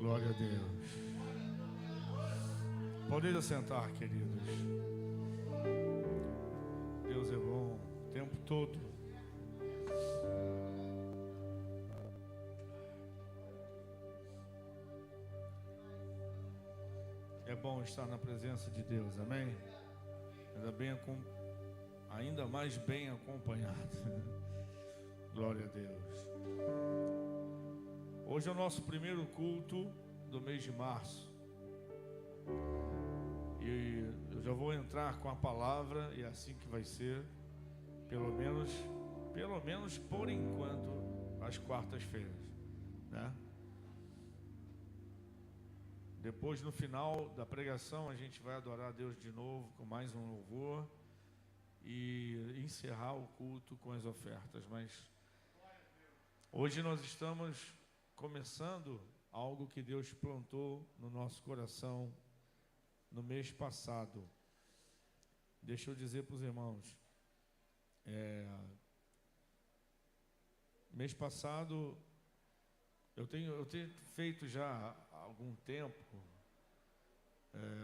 Glória a Deus. Podem assentar, queridos. Deus é bom o tempo todo. É bom estar na presença de Deus, amém? Ainda mais bem acompanhado. Glória a Deus. Hoje é o nosso primeiro culto do mês de março. E eu já vou entrar com a palavra, e é assim que vai ser, pelo menos por enquanto, às quartas-feiras, né? Depois, no final da pregação, a gente vai adorar a Deus de novo com mais um louvor e encerrar o culto com as ofertas. Mas hoje nós estamos começando algo que Deus plantou no nosso coração no mês passado. Deixa eu dizer para os irmãos, mês passado eu tenho feito já há algum tempo,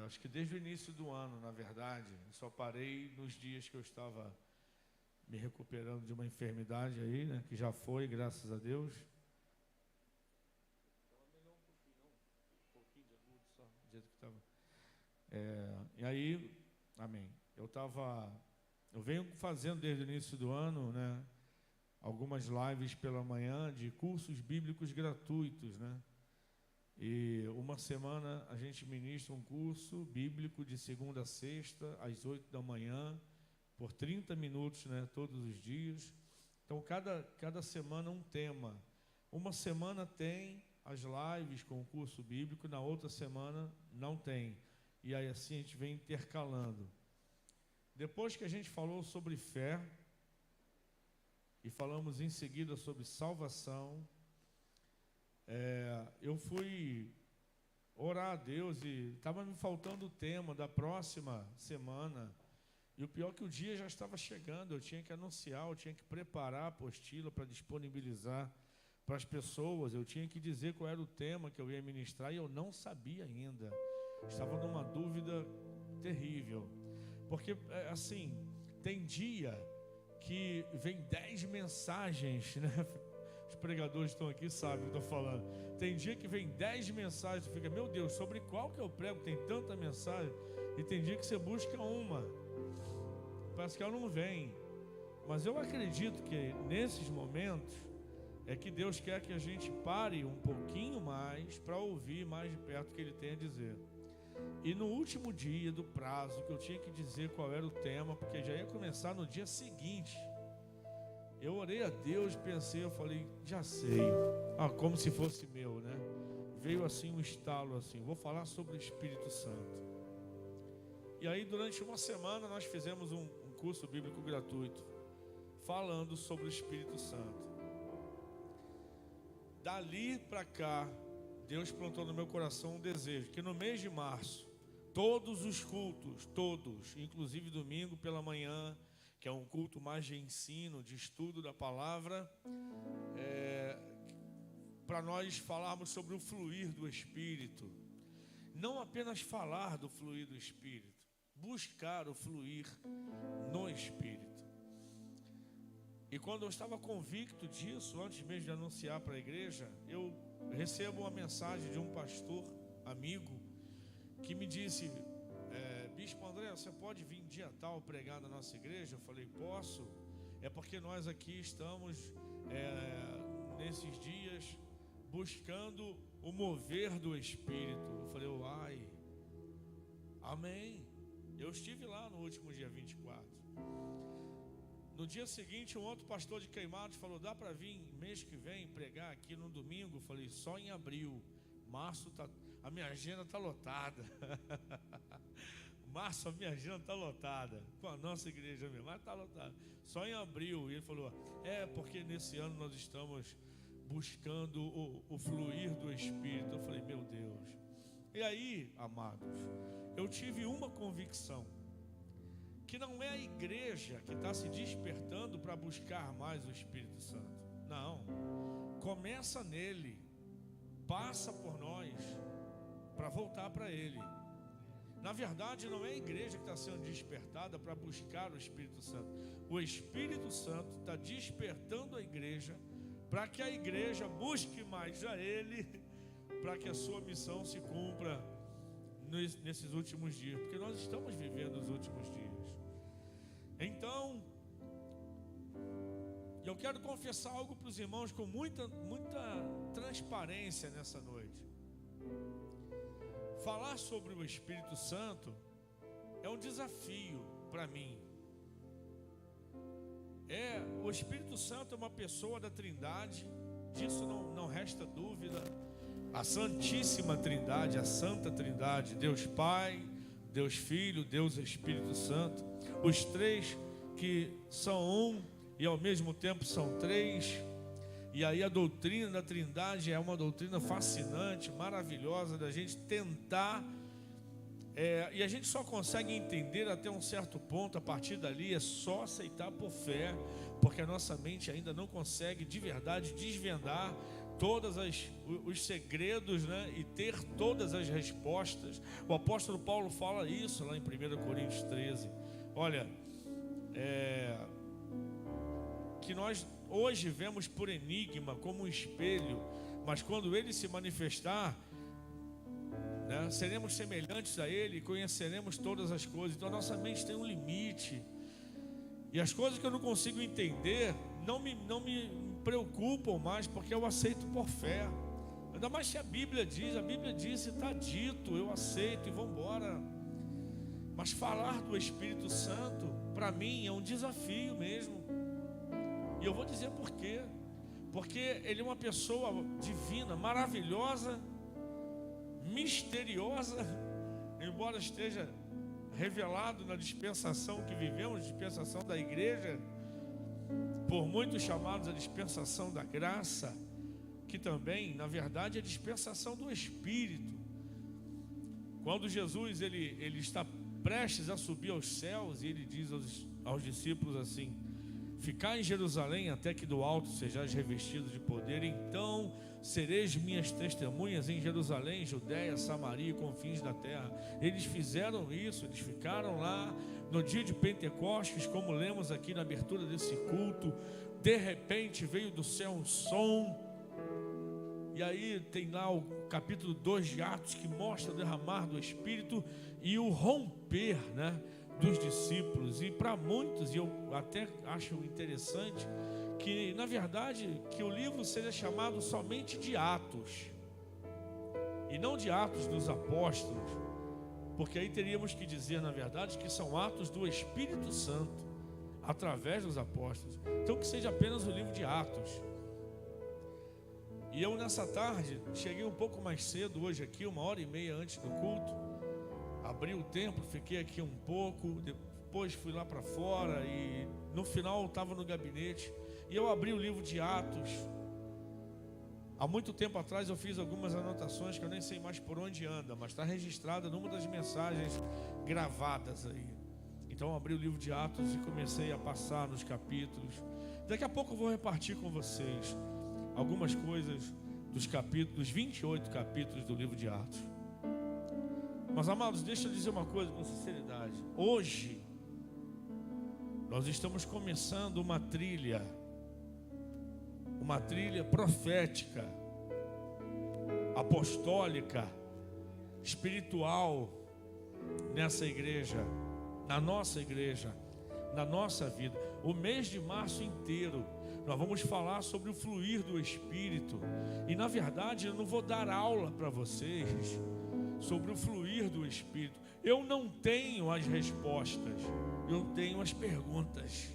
acho que desde o início do ano, na verdade. Só parei nos dias que eu estava me recuperando de uma enfermidade aí, né, que já foi, graças a Deus. Um pouquinho de agudo só, do jeito que estava. E aí, amém. Eu venho fazendo desde o início do ano, né, algumas lives pela manhã de cursos bíblicos gratuitos, né? E uma semana a gente ministra um curso bíblico de segunda a sexta, às 8 da manhã, por 30 minutos, né, todos os dias. Então, cada semana um tema. Uma semana tem as lives com o curso bíblico, na outra semana não tem. E aí assim a gente vem intercalando. Depois que a gente falou sobre fé, e falamos em seguida sobre salvação, eu fui orar a Deus e estava me faltando o tema da próxima semana. E o pior é que o dia já estava chegando, eu tinha que anunciar, eu tinha que preparar a apostila para disponibilizar para as pessoas, eu tinha que dizer qual era o tema que eu ia ministrar e eu não sabia ainda. Estava numa dúvida terrível, porque assim, tem dia que vem 10 mensagens, né? Os pregadores estão aqui, sabem o que eu estou falando. Tem dia que vem 10 mensagens, você fica, meu Deus, sobre qual que eu prego? Tem tanta mensagem. E tem dia que você busca uma, parece que ela não vem. Mas eu acredito que nesses momentos é que Deus quer que a gente pare um pouquinho mais para ouvir mais de perto o que Ele tem a dizer. E no último dia do prazo, que eu tinha que dizer qual era o tema, porque já ia começar no dia seguinte, eu orei a Deus, pensei, eu falei, já sei, como se fosse meu, né? Veio assim um estalo assim, vou falar sobre o Espírito Santo. E aí durante uma semana nós fizemos um curso bíblico gratuito, falando sobre o Espírito Santo. Dali para cá, Deus plantou no meu coração um desejo, que no mês de março, todos os cultos, todos, inclusive domingo pela manhã, que é um culto mais de ensino, de estudo da palavra, para nós falarmos sobre o fluir do Espírito. Não apenas falar do fluir do Espírito, buscar o fluir no Espírito. E quando eu estava convicto disso, antes mesmo de anunciar para a igreja, eu recebo uma mensagem de um pastor amigo que me disse, Bispo André, você pode vir dia tal pregar na nossa igreja? Eu falei, posso. É porque nós aqui estamos nesses dias buscando o mover do Espírito. Eu falei, uai, amém. Eu estive lá no último dia 24. No dia seguinte, um outro pastor de Queimados falou, dá para vir mês que vem pregar aqui no domingo? Eu falei, só em abril. Março, a minha agenda está lotada. Março, a minha agenda está lotada. Com a nossa igreja mesmo, mas está lotada. Só em abril. E ele falou, porque nesse ano nós estamos buscando o fluir do Espírito. Eu falei, meu Deus. E aí, amados, eu tive uma convicção, que não é a igreja que está se despertando para buscar mais o Espírito Santo. Não, começa nele. passa por nós para voltar para Ele. Na verdade, não é a igreja que está sendo despertada para buscar o Espírito Santo. O Espírito Santo está despertando a igreja para que a igreja busque mais a Ele, para que a sua missão se cumpra nesses últimos dias, porque nós estamos vivendo os últimos dias. Então, eu quero confessar algo para os irmãos com muita transparência nessa noite. Falar sobre o Espírito Santo é um desafio para mim. O Espírito Santo é uma pessoa da Trindade, disso não resta dúvida. A Santíssima Trindade, a Santa Trindade, Deus Pai, Deus Filho, Deus Espírito Santo, os três que são um e ao mesmo tempo são três. E aí a doutrina da Trindade é uma doutrina fascinante, maravilhosa, da gente tentar, e a gente só consegue entender até um certo ponto. A partir dali é só aceitar por fé, porque a nossa mente ainda não consegue de verdade desvendar todos os segredos, né? E ter todas as respostas. O apóstolo Paulo fala isso lá em 1 Coríntios 13. Olha, que nós hoje vemos por enigma, como um espelho, mas quando Ele se manifestar, né, seremos semelhantes a Ele e conheceremos todas as coisas. Então a nossa mente tem um limite, e as coisas que eu não consigo entender não me preocupam mais, porque eu aceito por fé. Ainda mais se a Bíblia diz, está dito, eu aceito e vamos embora. Mas falar do Espírito Santo, para mim, é um desafio mesmo. E eu vou dizer por quê. Porque Ele é uma pessoa divina, maravilhosa, misteriosa, embora esteja revelado na dispensação que vivemos, dispensação da igreja, por muitos chamados a dispensação da graça, que também, na verdade, é a dispensação do Espírito. Quando Jesus ele está prestes a subir aos céus, e Ele diz aos discípulos assim: ficai em Jerusalém até que do alto sejais revestidos de poder, então sereis minhas testemunhas em Jerusalém, Judeia, Samaria e confins da terra. Eles fizeram isso, eles ficaram lá no dia de Pentecostes, como lemos aqui na abertura desse culto. De repente veio do céu um som, e aí tem lá o capítulo 2 de Atos, que mostra o derramar do Espírito e o romper, né, dos discípulos. E para muitos, e eu até acho interessante que, na verdade, que o livro seja chamado somente de Atos e não de Atos dos Apóstolos, porque aí teríamos que dizer, na verdade, que são atos do Espírito Santo através dos apóstolos. Então que seja apenas o livro de Atos. E eu nessa tarde cheguei um pouco mais cedo hoje aqui, 1h30 antes do culto. Abri o templo, fiquei aqui um pouco, depois fui lá para fora e no final estava no gabinete e eu abri o livro de Atos. Há muito tempo atrás eu fiz algumas anotações que eu nem sei mais por onde anda, mas está registrada numa das mensagens gravadas aí. Então eu abri o livro de Atos e comecei a passar nos capítulos. Daqui a pouco eu vou repartir com vocês algumas coisas dos capítulos, 28 capítulos do livro de Atos. Mas, amados, deixa eu dizer uma coisa com sinceridade. Hoje nós estamos começando uma trilha profética, apostólica, espiritual nessa igreja, na nossa igreja, na nossa vida. O mês de março inteiro nós vamos falar sobre o fluir do Espírito. E na verdade eu não vou dar aula para vocês sobre o fluir do Espírito. Eu não tenho as respostas, eu tenho as perguntas.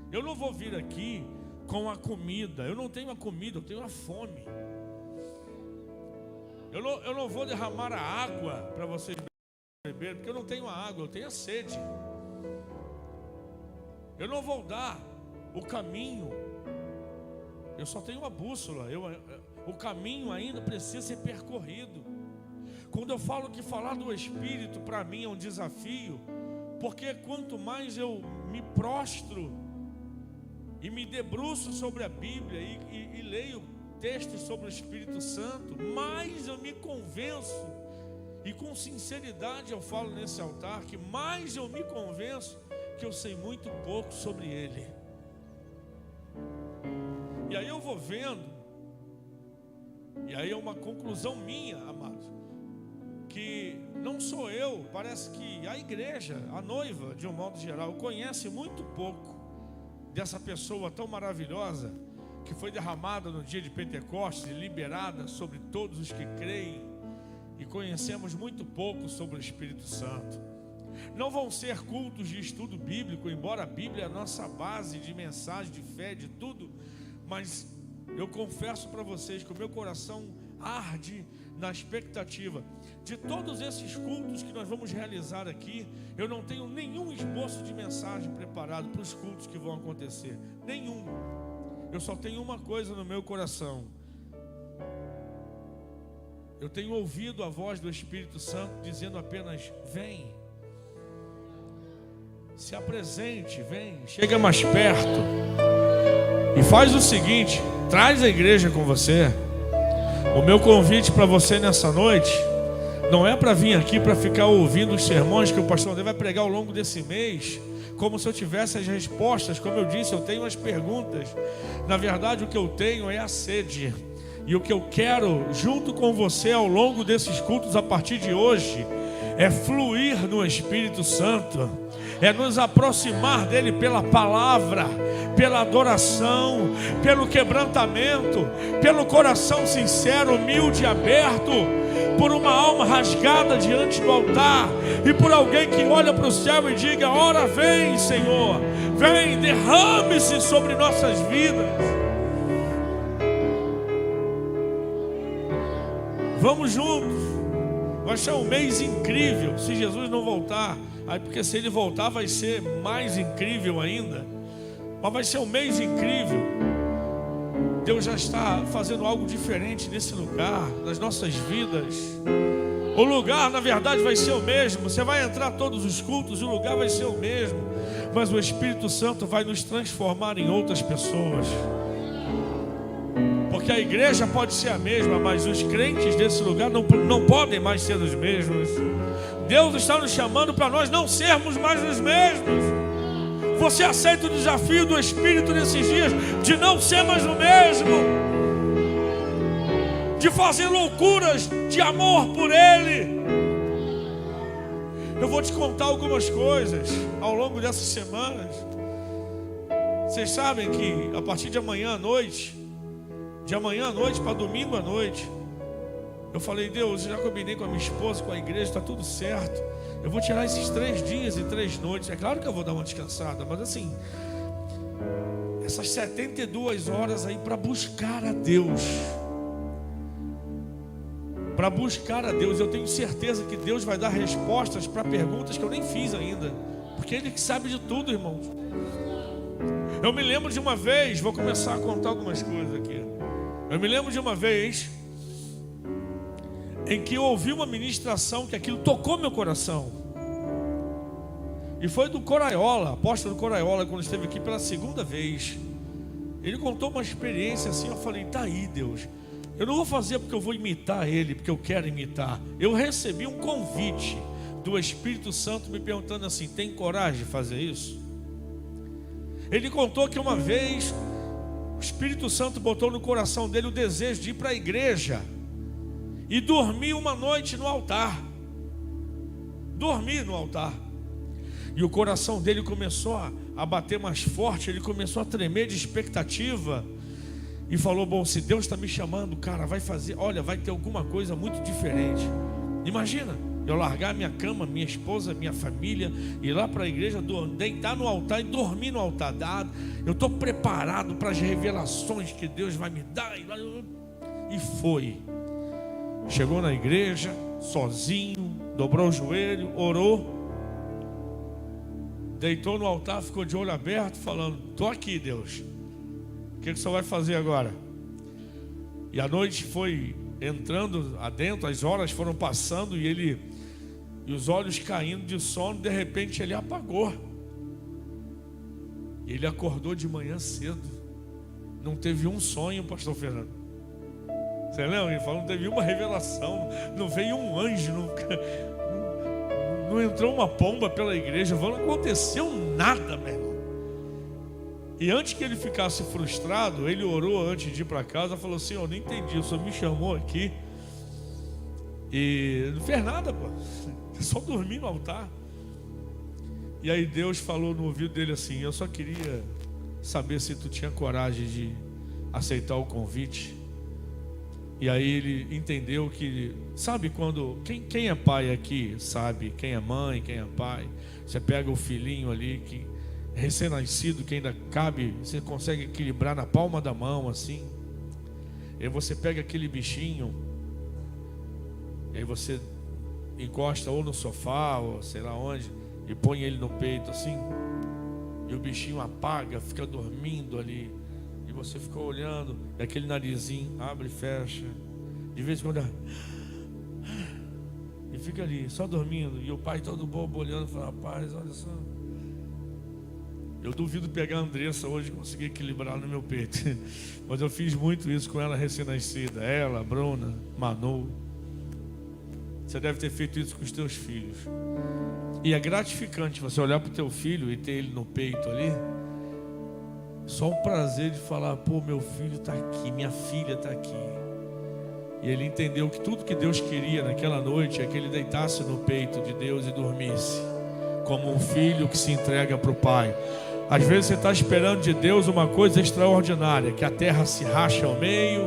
Eu não vou vir aqui com a comida, eu não tenho a comida, eu tenho a fome. Eu não vou derramar a água para vocês beberem, porque eu não tenho a água, eu tenho a sede. Eu não vou dar o caminho, eu só tenho uma bússola. O caminho ainda precisa ser percorrido. Quando eu falo que falar do Espírito para mim é um desafio, porque quanto mais eu me prostro e me debruço sobre a Bíblia e leio textos sobre o Espírito Santo, mais eu me convenço, e com sinceridade eu falo nesse altar, que mais eu me convenço que eu sei muito pouco sobre ele. E aí eu vou vendo, e aí é uma conclusão minha, amados, que não sou eu, parece que a igreja, a noiva, de um modo geral, conhece muito pouco dessa pessoa tão maravilhosa, que foi derramada no dia de Pentecostes e liberada sobre todos os que creem, e conhecemos muito pouco sobre o Espírito Santo. Não vão ser cultos de estudo bíblico, embora a Bíblia é a nossa base de mensagem, de fé, de tudo, mas eu confesso para vocês que o meu coração arde na expectativa de todos esses cultos que nós vamos realizar aqui. Eu não tenho nenhum esboço de mensagem preparado para os cultos que vão acontecer, nenhum. Eu só tenho uma coisa no meu coração: eu tenho ouvido a voz do Espírito Santo dizendo apenas: vem, se apresente, vem, chega mais perto e faz o seguinte, traz a igreja com você. O meu convite para você nessa noite não é para vir aqui para ficar ouvindo os sermões que o pastor André vai pregar ao longo desse mês, como se eu tivesse as respostas. Como eu disse, eu tenho as perguntas. Na verdade, o que eu tenho é a sede. E o que eu quero, junto com você, ao longo desses cultos, a partir de hoje, é fluir no Espírito Santo, é nos aproximar dele pela palavra, pela adoração, pelo quebrantamento, pelo coração sincero, humilde e aberto, por uma alma rasgada diante do altar, e por alguém que olha para o céu e diga: ora vem, Senhor, vem, derrame-se sobre nossas vidas. Vamos juntos. Vai ser um mês incrível, se Jesus não voltar. Aí, porque se ele voltar vai ser mais incrível ainda. Mas vai ser um mês incrível. Deus já está fazendo algo diferente nesse lugar, nas nossas vidas. O lugar, na verdade, vai ser o mesmo. Você vai entrar todos os cultos, o lugar vai ser o mesmo, mas o Espírito Santo vai nos transformar em outras pessoas. Porque a igreja pode ser a mesma, mas os crentes desse lugar não podem mais ser os mesmos. Deus está nos chamando para nós não sermos mais os mesmos. Você aceita o desafio do Espírito nesses dias de não ser mais o mesmo, de fazer loucuras de amor por Ele. Eu vou te contar algumas coisas ao longo dessas semanas. Vocês sabem que a partir de amanhã à noite, para domingo à noite, eu falei: Deus, eu já combinei com a minha esposa, com a igreja, está tudo certo. Eu vou tirar esses 3 dias e 3 noites. É claro que eu vou dar uma descansada, mas assim, essas 72 horas aí para buscar a Deus. Para buscar a Deus. Eu tenho certeza que Deus vai dar respostas para perguntas que eu nem fiz ainda, porque Ele que sabe de tudo, irmãos. Eu me lembro de uma vez, vou começar a contar algumas coisas aqui. Eu me lembro de uma vez em que eu ouvi uma ministração que aquilo tocou meu coração. E foi do Coraiola, apóstolo Coraiola, quando esteve aqui pela segunda vez. Ele contou uma experiência assim, eu falei: tá aí, Deus. Eu não vou fazer porque eu vou imitar ele, porque eu quero imitar. Eu recebi um convite do Espírito Santo me perguntando assim: tem coragem de fazer isso? Ele contou que uma vez o Espírito Santo botou no coração dele o desejo de ir para a igreja e dormir uma noite no altar. Dormir no altar. E o coração dele começou a bater mais forte, ele começou a tremer de expectativa. E falou: bom, se Deus está me chamando, cara, vai fazer, olha, vai ter alguma coisa muito diferente. Imagina, eu largar minha cama, minha esposa, minha família, ir lá para a igreja, deitar no altar e dormir no altar. Eu estou preparado para as revelações que Deus vai me dar. E foi. Chegou na igreja, sozinho, dobrou o joelho, orou, deitou no altar, ficou de olho aberto, falando: estou aqui, Deus. O que o senhor vai fazer agora? E a noite foi entrando adentro, as horas foram passando e os olhos caindo de sono. De repente ele apagou. Ele acordou de manhã cedo. Não teve um sonho, pastor Fernando. Você lembra? Ele falou, não teve uma revelação, não veio um anjo, não entrou uma pomba pela igreja, não aconteceu nada, meu irmão. E antes que ele ficasse frustrado, ele orou antes de ir para casa, falou assim, eu não entendi, o senhor me chamou aqui e não fez nada, pô, só dormi no altar. E aí Deus falou no ouvido dele assim, eu só queria saber se tu tinha coragem de aceitar o convite. E aí ele entendeu que, sabe quando, quem é pai aqui sabe, quem é mãe, quem é pai, você pega o filhinho ali, que recém-nascido, que ainda cabe, você consegue equilibrar na palma da mão assim, e aí você pega aquele bichinho, e aí você encosta ou no sofá, ou sei lá onde, e põe ele no peito assim, e o bichinho apaga, fica dormindo ali, e você fica olhando, e aquele narizinho abre e fecha, de vez em quando e fica ali, só dormindo, e o pai todo bobo olhando, fala, rapaz, olha só, eu duvido pegar a Andressa hoje e conseguir equilibrar no meu peito, mas eu fiz muito isso com ela recém-nascida, ela, Bruna, Manu. Você deve ter feito isso com os teus filhos. E é gratificante você olhar para o teu filho e ter ele no peito ali. Só o prazer de falar, pô, meu filho está aqui, minha filha está aqui. E ele entendeu que tudo que Deus queria naquela noite é que ele deitasse no peito de Deus e dormisse, como um filho que se entrega para o pai. Às vezes você está esperando de Deus uma coisa extraordinária, que a terra se racha ao meio,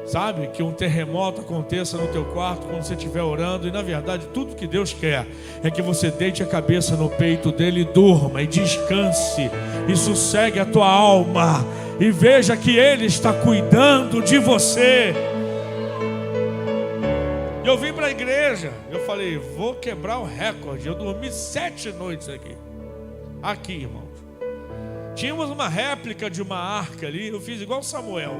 sabe, que um terremoto aconteça no teu quarto quando você estiver orando. E na verdade tudo que Deus quer é que você deite a cabeça no peito dele e durma, e descanse, e sossegue a tua alma, e veja que Ele está cuidando de você. Eu vim para a igreja, eu falei, vou quebrar o recorde. Eu dormi 7 noites aqui, irmãos. Tínhamos uma réplica de uma arca ali, eu fiz igual Samuel.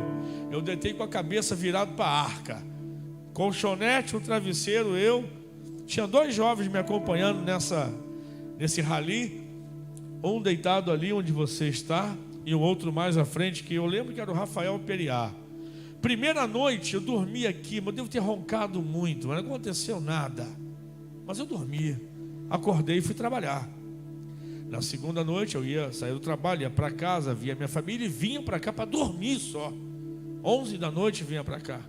Eu deitei com a cabeça virado para a arca, colchonete, um travesseiro, eu. Tinha 2 jovens me acompanhando nesse rali. Um deitado ali onde você está, e o outro mais à frente, que eu lembro que era o Rafael Periá. Primeira noite eu dormi aqui, mas eu devo ter roncado muito, mas não aconteceu nada. Mas eu dormi, acordei e fui trabalhar. Na segunda noite eu ia sair do trabalho, ia para casa, via minha família e vinha para cá para dormir só. 11 da noite vinha para cá.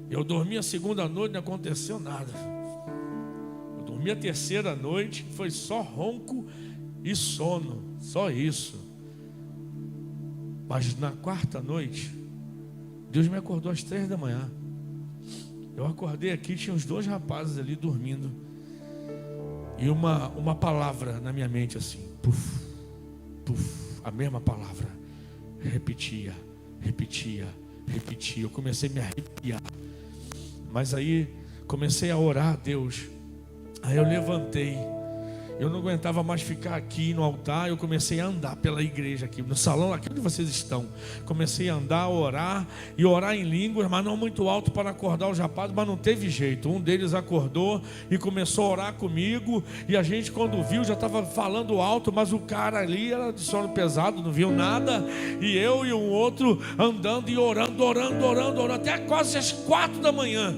Eu dormi a segunda noite, não aconteceu nada. Eu dormi a terceira noite, foi só ronco e sono, só isso. Mas na quarta noite, Deus me acordou às 3 da manhã. Eu acordei aqui, tinha os 2 rapazes ali dormindo. E uma palavra na minha mente assim, puf, puf, a mesma palavra, repetia. Eu comecei a me arrepiar. Mas aí comecei a orar a Deus. Aí eu levantei. Eu não aguentava mais ficar aqui no altar. Eu comecei a andar pela igreja aqui, no salão, aqui onde vocês estão. Comecei a andar, a orar, e orar em línguas, mas não muito alto para acordar os rapazes. Mas não teve jeito, um deles acordou e começou a orar comigo. E a gente, quando viu, já estava falando alto, mas o cara ali era de sono pesado, não viu nada. E eu e um outro andando e orando, até quase às 4 da manhã,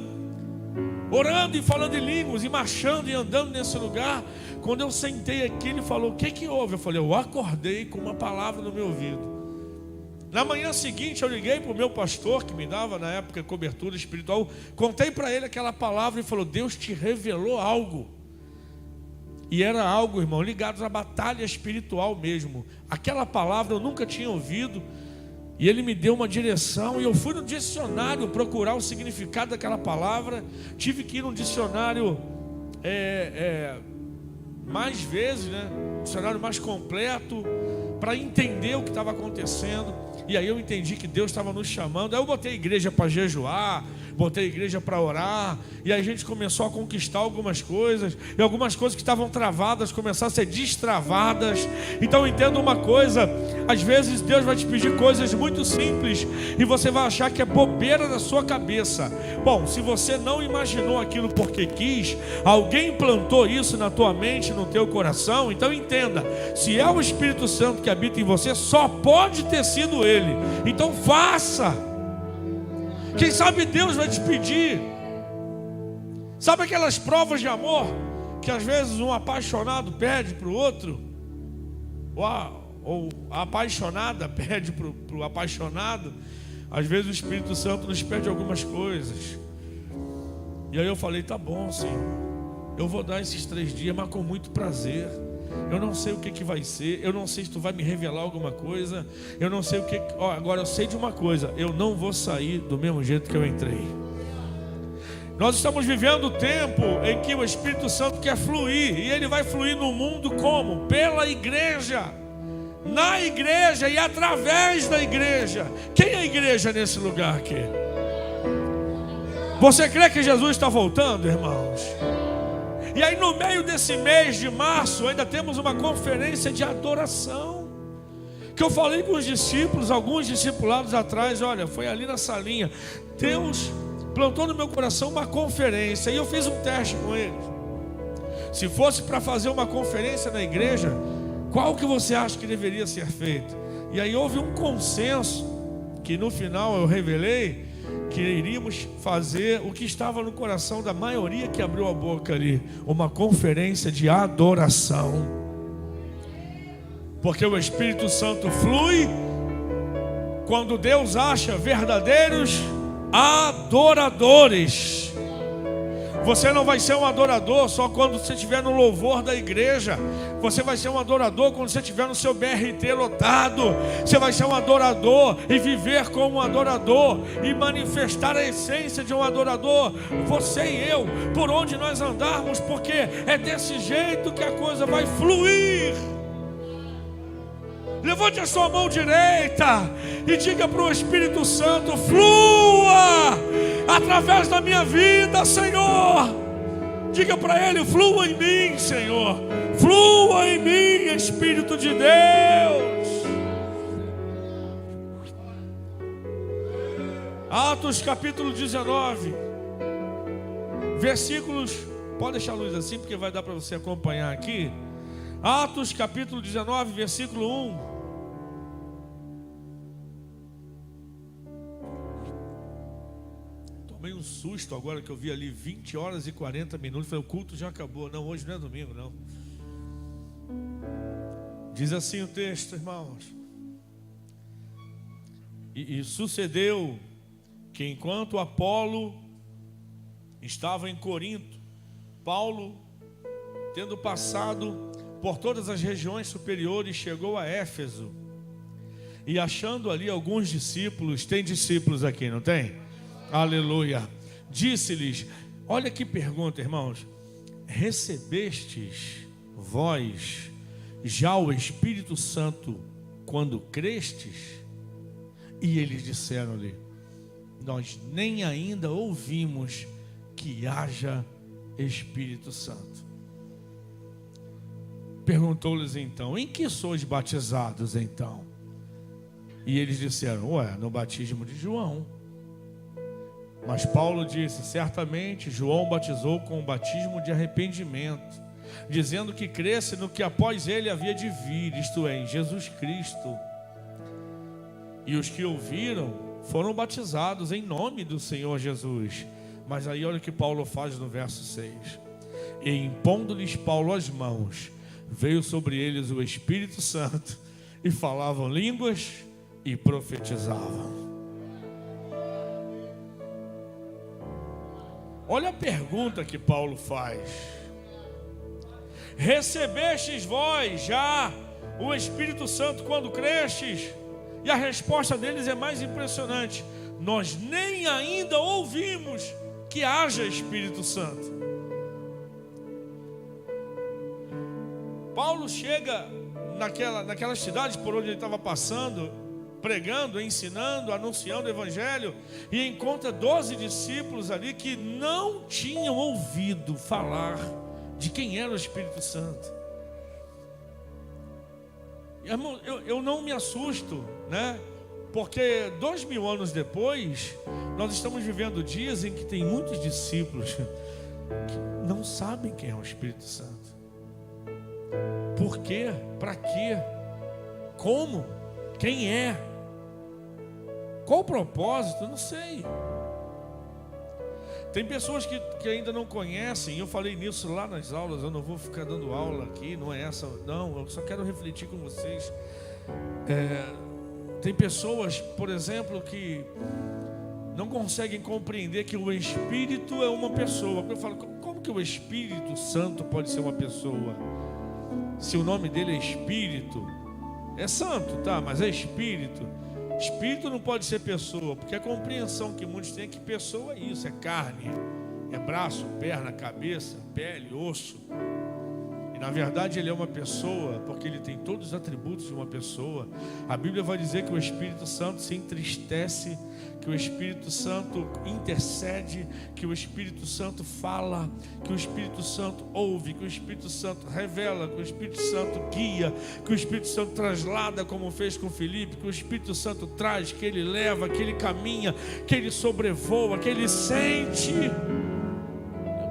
orando e falando em línguas, e marchando e andando nesse lugar. Quando eu sentei aqui, ele falou, o que houve? Eu falei, eu acordei com uma palavra no meu ouvido. Na manhã seguinte eu liguei para o meu pastor, que me dava na época cobertura espiritual. Contei para ele aquela palavra e falou, Deus te revelou algo. E era algo, irmão, ligado à batalha espiritual mesmo. Aquela palavra eu nunca tinha ouvido. E ele me deu uma direção, e eu fui no dicionário procurar o significado daquela palavra. Tive que ir num dicionário mais vezes, né? Um dicionário mais completo, para entender o que estava acontecendo. E aí eu entendi que Deus estava nos chamando. Aí eu botei a igreja para jejuar, botei a igreja para orar, e aí a gente começou a conquistar algumas coisas, e algumas coisas que estavam travadas começaram a ser destravadas. Então entenda uma coisa, às vezes Deus vai te pedir coisas muito simples, e você vai achar que é bobeira da sua cabeça. Bom, se você não imaginou aquilo porque quis, alguém plantou isso na tua mente, no teu coração. Então entenda, se é o Espírito Santo que habita em você, só pode ter sido Ele. Então faça. Quem sabe Deus vai te pedir. Sabe aquelas provas de amor que às vezes um apaixonado pede para o outro, ou a apaixonada pede para o apaixonado? Às vezes o Espírito Santo nos pede algumas coisas. E aí eu falei, tá bom, Senhor, eu vou dar esses 3 dias, mas com muito prazer. Eu não sei o que vai ser, eu não sei se tu vai me revelar alguma coisa, eu não sei o que. Agora eu sei de uma coisa: eu não vou sair do mesmo jeito que eu entrei. Nós estamos vivendo o tempo em que o Espírito Santo quer fluir, e ele vai fluir no mundo como? Pela igreja, na igreja e através da igreja. Quem é a igreja nesse lugar aqui? Você crê que Jesus está voltando, irmãos? E aí no meio desse mês de março ainda temos uma conferência de adoração, que eu falei com os discípulos, alguns discipulados atrás. Olha, foi ali na salinha. Deus plantou no meu coração uma conferência, e eu fiz um teste com eles. Se fosse para fazer uma conferência na igreja, qual que você acha que deveria ser feito? E aí houve um consenso, que no final eu revelei, que iríamos fazer o que estava no coração da maioria que abriu a boca ali: uma conferência de adoração. Porque o Espírito Santo flui quando Deus acha verdadeiros adoradores. Você não vai ser um adorador só quando você estiver no louvor da igreja. Você vai ser um adorador quando você estiver no seu BRT lotado. Você vai ser um adorador e viver como um adorador e manifestar a essência de um adorador, você e eu, por onde nós andarmos, porque é desse jeito que a coisa vai fluir. Levante a sua mão direita e diga para o Espírito Santo: flua através da minha vida, Senhor. Diga para Ele: flua em mim, Senhor. Flua em mim, Espírito de Deus. Atos capítulo 19, versículos. Pode deixar a luz assim, porque vai dar para você acompanhar aqui. Atos capítulo 19, versículo 1. Tomei um susto agora que eu vi ali 20 horas e 40 minutos. Falei, o culto já acabou. Não, hoje não é domingo, não. Diz assim o texto, irmãos. E sucedeu que enquanto Apolo estava em Corinto, Paulo, tendo passado por todas as regiões superiores, chegou a Éfeso. E achando ali alguns discípulos, tem discípulos aqui, não tem? Aleluia. Disse-lhes, olha que pergunta, irmãos: recebestes vós já o Espírito Santo quando crestes? E eles disseram-lhe, nós nem ainda ouvimos que haja Espírito Santo. Perguntou-lhes então, em que sois batizados então? E eles disseram, no batismo de João. Mas Paulo disse, certamente João batizou com o batismo de arrependimento, dizendo que cresce no que após ele havia de vir, isto é, em Jesus Cristo. E os que ouviram foram batizados em nome do Senhor Jesus. Mas aí olha o que Paulo faz no verso 6. E impondo-lhes Paulo as mãos, veio sobre eles o Espírito Santo, e falavam línguas e profetizavam. Olha a pergunta que Paulo faz: recebestes vós já o Espírito Santo quando crestes? E a resposta deles é mais impressionante: nós nem ainda ouvimos que haja Espírito Santo. Paulo chega naquelas cidades por onde ele estava passando, pregando, ensinando, anunciando o Evangelho, e encontra 12 discípulos ali que não tinham ouvido falar de quem era o Espírito Santo. Irmão, eu não me assusto, né? Porque 2000 anos depois, nós estamos vivendo dias em que tem muitos discípulos que não sabem quem é o Espírito Santo. Por quê? Para quê? Como? Quem é? Qual o propósito? Eu não sei. Tem pessoas que ainda não conhecem, eu falei nisso lá nas aulas, eu não vou ficar dando aula aqui, não é essa, não, eu só quero refletir com vocês. Tem pessoas, por exemplo, que não conseguem compreender que o Espírito é uma pessoa. Eu falo, como que o Espírito Santo pode ser uma pessoa? Se o nome dele é Espírito, é santo, tá, mas é Espírito. Espírito não pode ser pessoa, porque a compreensão que muitos têm é que pessoa é isso, é carne, é braço, perna, cabeça, pele, osso. E na verdade ele é uma pessoa, porque ele tem todos os atributos de uma pessoa. A Bíblia vai dizer que o Espírito Santo se entristece, que o Espírito Santo intercede, que o Espírito Santo fala, que o Espírito Santo ouve, que o Espírito Santo revela, que o Espírito Santo guia, que o Espírito Santo traslada, como fez com Filipe, que o Espírito Santo traz, que ele leva, que ele caminha, que ele sobrevoa, que ele sente.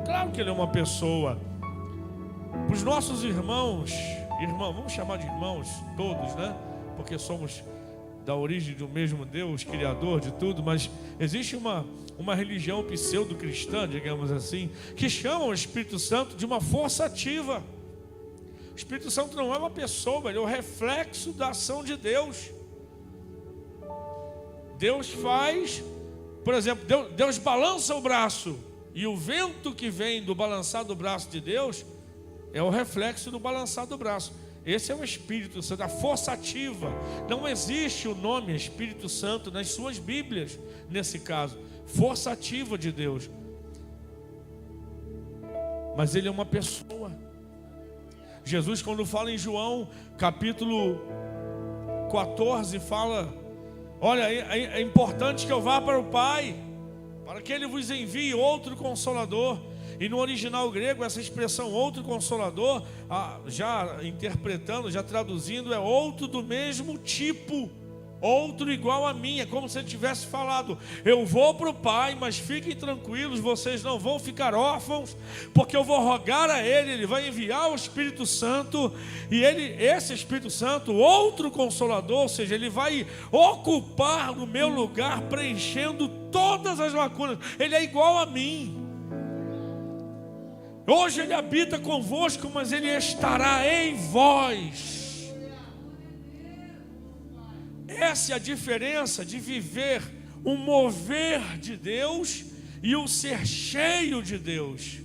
Claro que ele é uma pessoa. Para os nossos irmãos, vamos chamar de irmãos todos, né? Porque somos da origem do mesmo Deus, Criador de tudo, mas existe uma religião pseudo-cristã, digamos assim, que chama o Espírito Santo de uma força ativa. O Espírito Santo não é uma pessoa, ele é o reflexo da ação de Deus. Deus faz, por exemplo, Deus balança o braço, e o vento que vem do balançar do braço de Deus é o reflexo do balançar do braço. Esse é o Espírito Santo, a força ativa. Não existe o nome Espírito Santo nas suas Bíblias, nesse caso, força ativa de Deus. Mas ele é uma pessoa. Jesus, quando fala em João, capítulo 14, fala: olha, é importante que eu vá para o Pai, para que Ele vos envie outro Consolador. E no original grego, essa expressão outro Consolador, já interpretando, já traduzindo, é outro do mesmo tipo, outro igual a mim. É como se ele tivesse falado: eu vou para o Pai, mas fiquem tranquilos, vocês não vão ficar órfãos, porque eu vou rogar a Ele vai enviar o Espírito Santo, e esse Espírito Santo, outro Consolador, ou seja, ele vai ocupar no meu lugar, preenchendo todas as lacunas. Ele é igual a mim. Hoje ele habita convosco, mas ele estará em vós. Essa é a diferença de viver o mover de Deus e o ser cheio de Deus.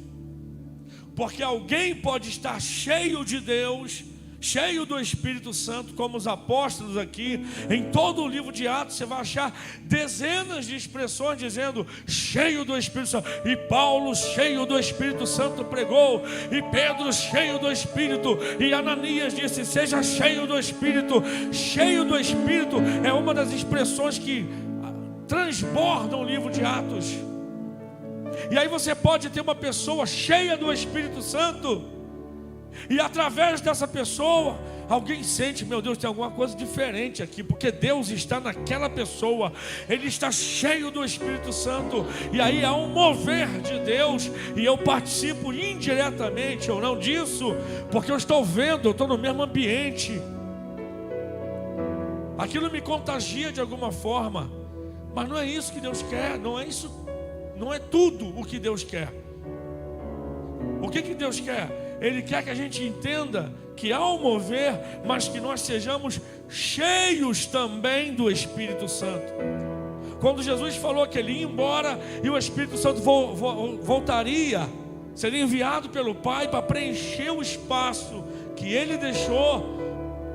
Porque alguém pode estar cheio de Deus, cheio do Espírito Santo, como os apóstolos aqui. Em todo o livro de Atos você vai achar dezenas de expressões dizendo cheio do Espírito Santo. E Paulo cheio do Espírito Santo pregou, e Pedro cheio do Espírito, e Ananias disse: seja cheio do Espírito. Cheio do Espírito é uma das expressões que transbordam o livro de Atos. E aí você pode ter uma pessoa cheia do Espírito Santo, e através dessa pessoa, alguém sente: meu Deus, tem alguma coisa diferente aqui, porque Deus está naquela pessoa, ele está cheio do Espírito Santo. E aí há um mover de Deus, e eu participo indiretamente ou não disso, porque eu estou vendo, eu estou no mesmo ambiente. Aquilo me contagia de alguma forma, mas não é isso que Deus quer, não é isso, não é tudo o que Deus quer. O que Deus quer? Ele quer que a gente entenda que há um mover, mas que nós sejamos cheios também do Espírito Santo. Quando Jesus falou que ele ia embora e o Espírito Santo voltaria, seria enviado pelo Pai para preencher o espaço que ele deixou,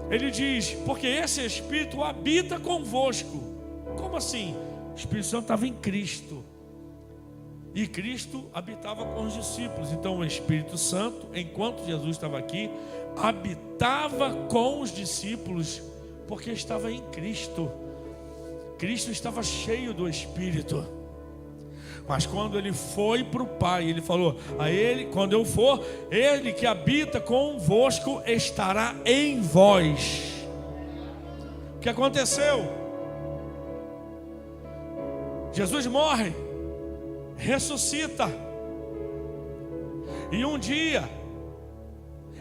ele diz: porque esse Espírito habita convosco. Como assim? O Espírito Santo estava em Cristo, e Cristo habitava com os discípulos. Então o Espírito Santo, enquanto Jesus estava aqui, habitava com os discípulos, porque estava em Cristo. Cristo estava cheio do Espírito. Mas quando ele foi para o Pai, ele falou a ele: quando eu for, ele que habita convosco estará em vós. O que aconteceu? Jesus morre, ressuscita, e um dia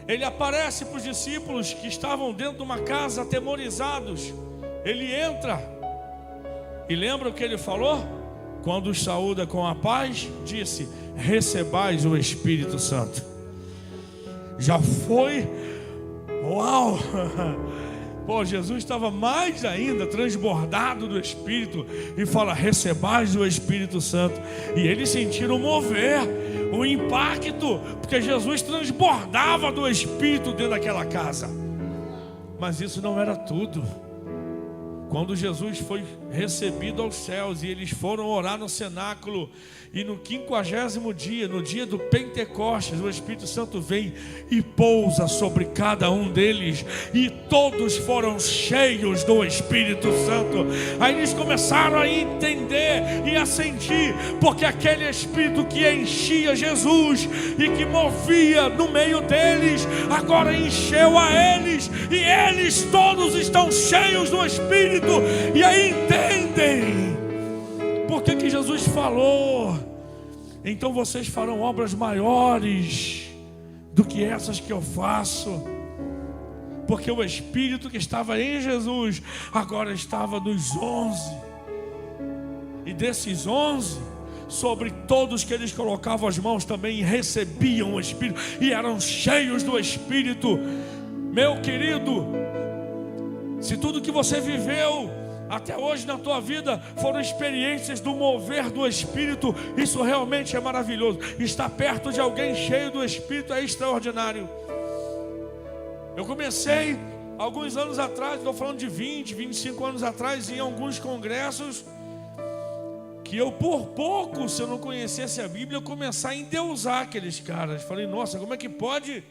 ele aparece para os discípulos que estavam dentro de uma casa atemorizados. Ele entra, e lembra o que ele falou? quando os saúda com a paz, disse: recebais o Espírito Santo. Já foi, uau! Pô, Jesus estava mais ainda transbordado do Espírito e fala: recebais o Espírito Santo. E eles sentiram mover, o impacto, porque Jesus transbordava do Espírito dentro daquela casa. Mas isso não era tudo. Quando Jesus foi recebido aos céus e eles foram orar no cenáculo, e no 50º dia, no dia do Pentecostes, o Espírito Santo vem e pousa sobre cada um deles, e todos foram cheios do Espírito Santo. Aí eles começaram a entender e a sentir, porque aquele Espírito que enchia Jesus e que movia no meio deles, agora encheu a eles, e eles todos estão cheios do Espírito. E aí entendem por que Jesus falou: então vocês farão obras maiores do que essas que eu faço. Porque o Espírito que estava em Jesus agora estava nos 11. E desses 11, sobre todos que eles colocavam as mãos também recebiam o Espírito e eram cheios do Espírito. Meu querido, se tudo que você viveu até hoje na tua vida foram experiências do mover do Espírito, isso realmente é maravilhoso. Estar perto de alguém cheio do Espírito é extraordinário. Eu comecei alguns anos atrás, estou falando de 20, 25 anos atrás, em alguns congressos, que eu por pouco, se eu não conhecesse a Bíblia, eu começar a endeusar aqueles caras. Falei: nossa, como é que pode?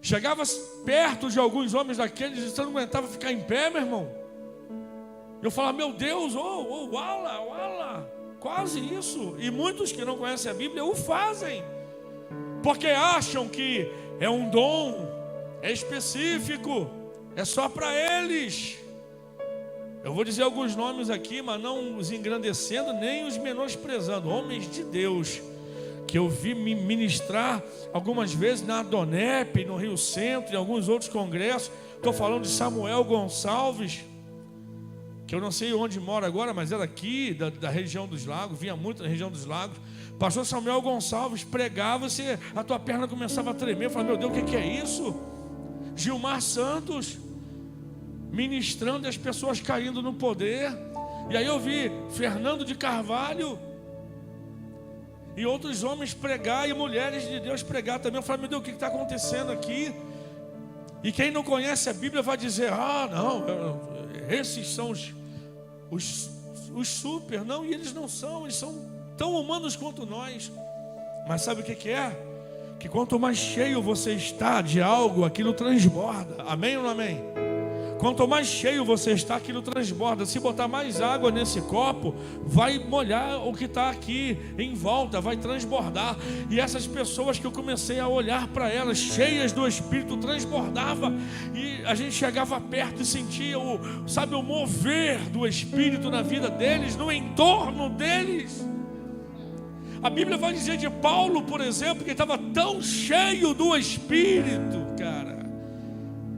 Chegava perto de alguns homens daqueles e você não aguentava ficar em pé, meu irmão. Eu falava: meu Deus, uala, quase isso. E muitos que não conhecem a Bíblia o fazem, porque acham que é um dom, é específico, é só para eles. Eu vou dizer alguns nomes aqui, mas não os engrandecendo nem os menosprezando. Homens de Deus que eu vi me ministrar algumas vezes na Adonep, no Rio Centro, em alguns outros congressos. Estou falando de Samuel Gonçalves, que eu não sei onde mora agora, mas era aqui da região dos lagos, vinha muito da região dos lagos. Pastor Samuel Gonçalves pregava, a tua perna começava a tremer. Eu falava: meu Deus, o que é isso? Gilmar Santos ministrando e as pessoas caindo no poder. E aí eu vi Fernando de Carvalho e outros homens pregar, e mulheres de Deus pregar também. Eu falei: meu Deus, o que está acontecendo aqui? E quem não conhece a Bíblia vai dizer: ah, não, esses são os super. Não, e eles não são, eles são tão humanos quanto nós. Mas sabe o que é? Que quanto mais cheio você está de algo, aquilo transborda. Amém ou não amém? Quanto mais cheio você está, aquilo transborda. Se botar mais água nesse copo, vai molhar o que está aqui em volta, vai transbordar. E essas pessoas que eu comecei a olhar para elas, cheias do Espírito, transbordava. E a gente chegava perto e sentia o mover do Espírito na vida deles, no entorno deles. A Bíblia vai dizer de Paulo, por exemplo, que ele estava tão cheio do Espírito, cara,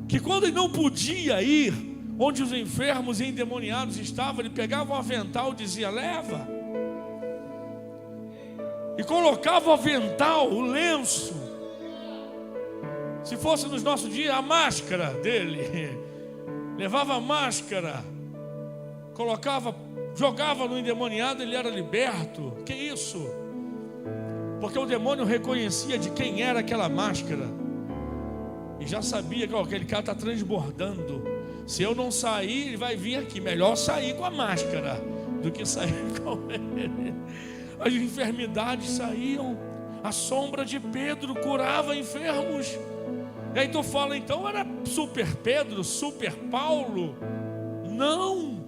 que quando ele não podia ir onde os enfermos e endemoniados estavam, ele pegava um avental e dizia: leva. E colocava o avental, o lenço. Se fosse nos nossos dias, a máscara dele. Levava a máscara, colocava, jogava no endemoniado, ele era liberto. Que isso? Porque o demônio reconhecia de quem era aquela máscara. E já sabia que aquele cara está transbordando. Se eu não sair, ele vai vir aqui. Melhor sair com a máscara do que sair com ele. As enfermidades saíam. A sombra de Pedro curava enfermos. E aí tu fala: então era super Pedro, super Paulo? Não.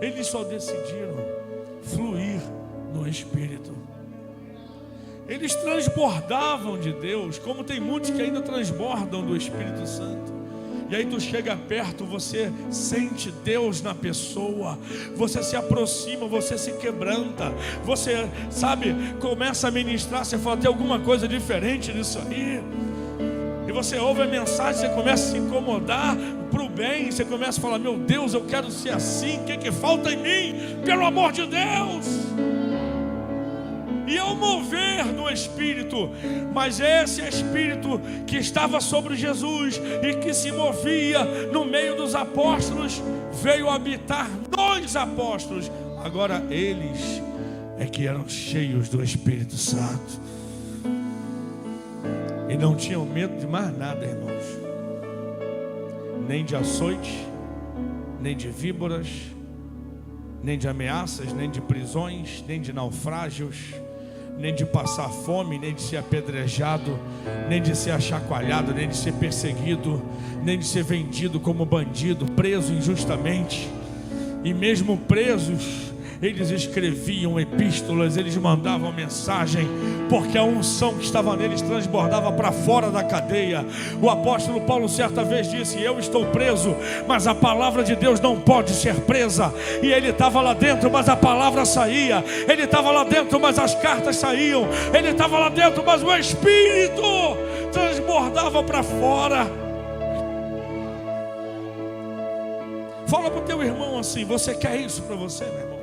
Eles só decidiram fluir no Espírito. Eles transbordavam de Deus, como tem muitos que ainda transbordam do Espírito Santo. E aí tu chega perto, você sente Deus na pessoa, você se aproxima, você se quebranta, você, começa a ministrar, você fala: tem alguma coisa diferente nisso aí. E você ouve a mensagem, você começa a se incomodar para o bem, você começa a falar: meu Deus, eu quero ser assim, o que falta em mim? Pelo amor de Deus! E é o mover do Espírito, mas esse Espírito que estava sobre Jesus e que se movia no meio dos apóstolos, veio habitar nos apóstolos. Agora eles é que eram cheios do Espírito Santo e não tinham medo de mais nada, irmãos, nem de açoite, nem de víboras, nem de ameaças, nem de prisões, nem de naufrágios, nem de passar fome, nem de ser apedrejado, nem de ser achacoalhado, nem de ser perseguido, nem de ser vendido como bandido, preso injustamente. E mesmo presos, eles escreviam epístolas, eles mandavam mensagem, porque a unção que estava neles transbordava para fora da cadeia. O apóstolo Paulo certa vez disse: eu estou preso, mas a palavra de Deus não pode ser presa. E ele estava lá dentro, mas a palavra saía. Ele estava lá dentro, mas as cartas saíam. Ele estava lá dentro, mas o Espírito transbordava para fora. Fala para o teu irmão assim: você quer isso para você, meu irmão?